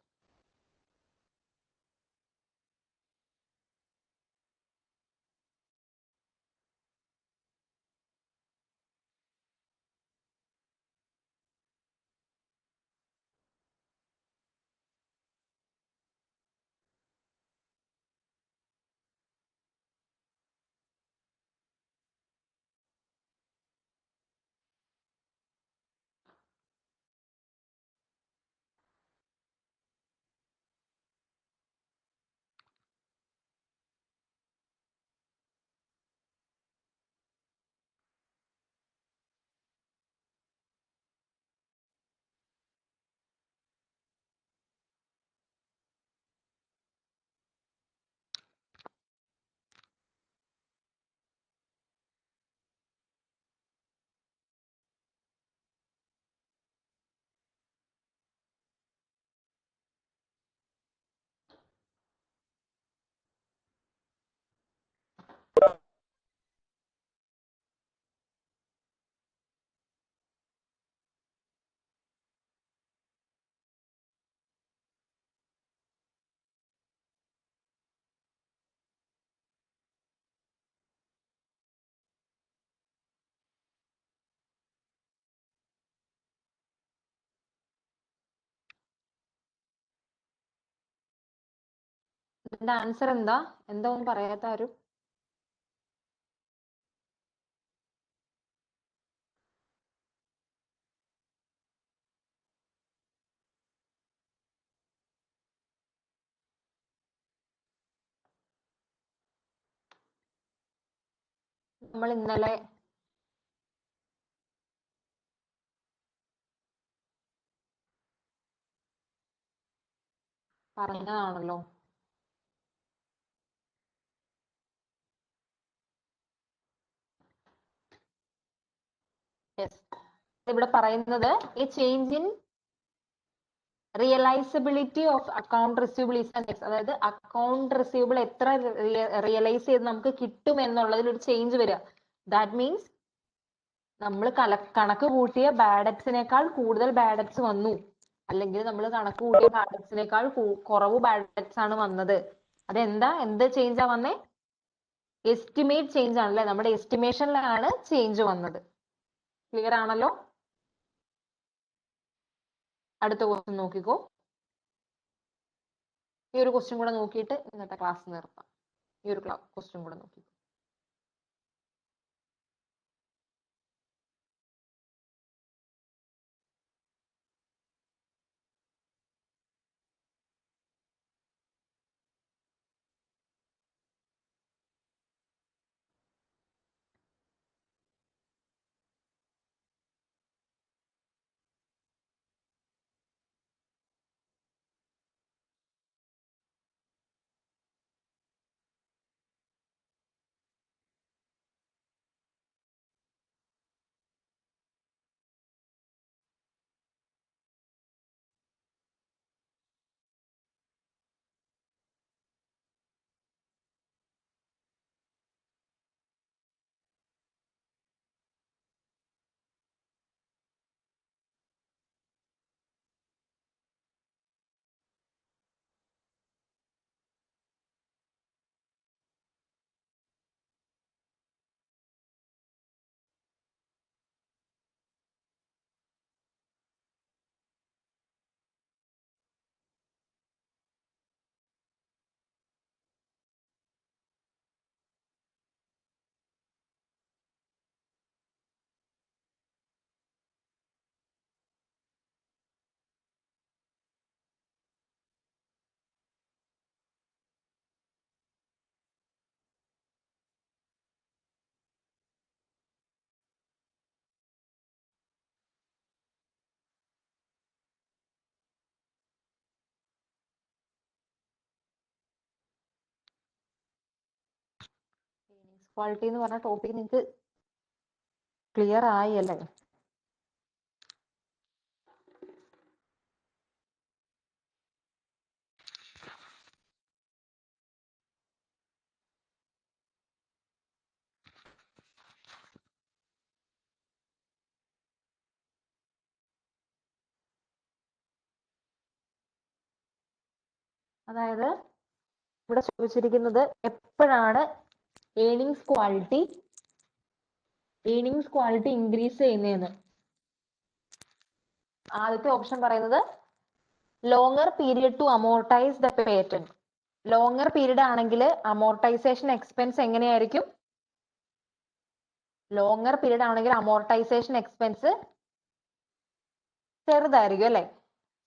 ഇതിന്റെ ആൻസർ എന്താ? എന്താ ഒന്നും പറയാത്ത ആരും? നമ്മൾ ഇന്നലെ പറഞ്ഞതാണല്ലോ. ഇവിടെ പറയുന്നത് a change in realisability of account receivable is next. അതായത് അക്കൗണ്ട് റിസീവബിൾ എത്ര റിയലൈസ് ചെയ്ത് നമുക്ക് കിട്ടും എന്നുള്ളതിൽ ഒരു ചേഞ്ച് വരിക. ദാറ്റ് മീൻസ് നമ്മൾ കണക്ക് കൂട്ടിയ ബാഡ് ഡെറ്റ്സിനേക്കാൾ കൂടുതൽ ബാഡ് ഡെറ്റ്സ് വന്നു, അല്ലെങ്കിൽ നമ്മൾ കണക്ക് കൂട്ടിയ ബാഡ് ഡെറ്റ്സിനേക്കാൾ കുറവ് ബാഡ് ഡെറ്റ്സ് ആണ് വന്നത്. അതെന്താ, എന്ത് ചേഞ്ചാ വന്നേ? എസ്റ്റിമേറ്റ് ചേഞ്ച് ആണല്ലേ, നമ്മുടെ എസ്റ്റിമേഷനിലാണ് ചേഞ്ച് വന്നത്. ക്ലിയർ ആണല്ലോ? അടുത്ത ക്വസ്റ്റ്യൻ നോക്കിക്കോ. ഈ ഒരു ക്വസ്റ്റ്യൻ കൂടെ നോക്കിയിട്ട് ഇന്നത്തെ ക്ലാസ് നിർത്താം. ഈ ഒരു ക്വസ്റ്റ്യൻ കൂടെ നോക്കിക്കോ. ക്വാളിറ്റി എന്ന് പറഞ്ഞ ടോപ്പിക് നിങ്ങൾക്ക് ക്ലിയർ ആയി അല്ലേ? അതായത് ഇവിടെ ചോദിച്ചിരിക്കുന്നത് എപ്പോഴാണ് ഏർണിങ്സ് ക്വാളിറ്റി ഇൻക്രീസ് ചെയ്യുന്നതെന്ന്. ആദ്യത്തെ ഓപ്ഷൻ പറയുന്നത് longer period to amortise the patent. Longer period ആണെങ്കിൽ അമോർട്ടൈസേഷൻ എക്സ്പെൻസ് എങ്ങനെയായിരിക്കും? ലോങ്ങർ പീരീഡ് ആണെങ്കിൽ അമോർട്ടൈസേഷൻ എക്സ്പെൻസ് ചെറുതായിരിക്കും അല്ലെ?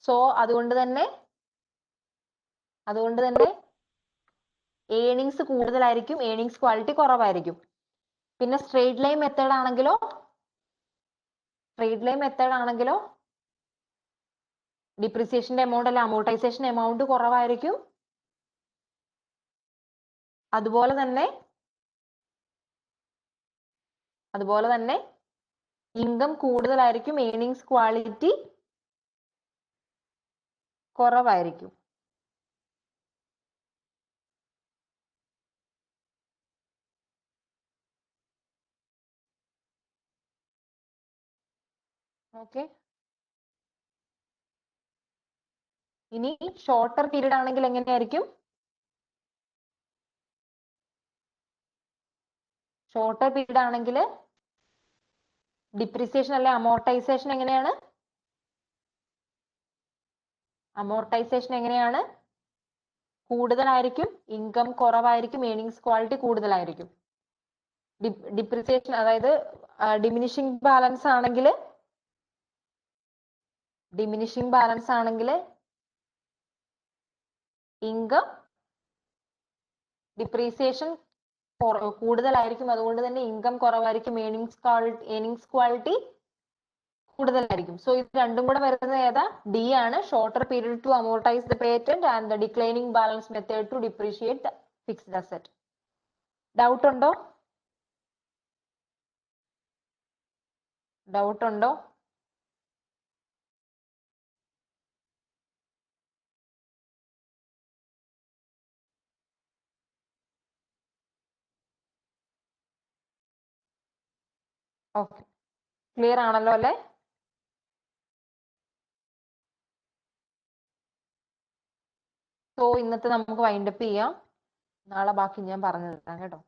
സോ അതുകൊണ്ട് തന്നെ ഏർണിങ്സ് കൂടുതലായിരിക്കും, ഏർണിങ്സ് ക്വാളിറ്റി കുറവായിരിക്കും. പിന്നെ സ്ട്രെയിറ്റ് ലൈൻ മെത്തേഡ് ആണെങ്കിലോ ഡിപ്രിസിയേഷന്റെ എമൗണ്ട് അല്ലെ അമോർട്ടൈസേഷൻ എമൗണ്ട് കുറവായിരിക്കും. അതുപോലെ തന്നെ ഇൻകം കൂടുതലായിരിക്കും, ഏർണിങ്സ് ക്വാളിറ്റി കുറവായിരിക്കും. ഓക്കെ. ഇനി ഷോർട്ടർ പീരീഡ് ആണെങ്കിൽ എങ്ങനെയായിരിക്കും? ഷോർട്ടർ പീരീഡ് ആണെങ്കിൽ ഡിപ്രിസിയേഷൻ അല്ലെ അമോർട്ടൈസേഷൻ എങ്ങനെയാണ്? കൂടുതലായിരിക്കും, ഇൻകം കുറവായിരിക്കും, ഏർണിങ്സ് ക്വാളിറ്റി കൂടുതലായിരിക്കും. ഡിപ്രിസിയേഷൻ അതായത് ഡിമിനിഷിംഗ് ബാലൻസ് ആണെങ്കിൽ ഇൻകം ഡിപ്രീസിയേഷൻ കൂടുതലായിരിക്കും. അതുകൊണ്ട് തന്നെ ഇൻകം കുറവായിരിക്കും, ഏണിങ്സ് ക്വാളിറ്റി കൂടുതലായിരിക്കും. സോ ഇത് രണ്ടും കൂടെ വരുന്നത് ഏതാ? ഡി ആണ്. Shorter period to amortise the patent and the declining balance method to depreciate the fixed asset. Doubt ഉണ്ടോ? ഓക്കെ, ക്ലിയർ ആണല്ലോ അല്ലേ? സോ ഇന്നത്തെ നമുക്ക് വൈൻഡപ്പ് ചെയ്യാം. നാളെ ബാക്കി ഞാൻ പറഞ്ഞു തരാം കേട്ടോ.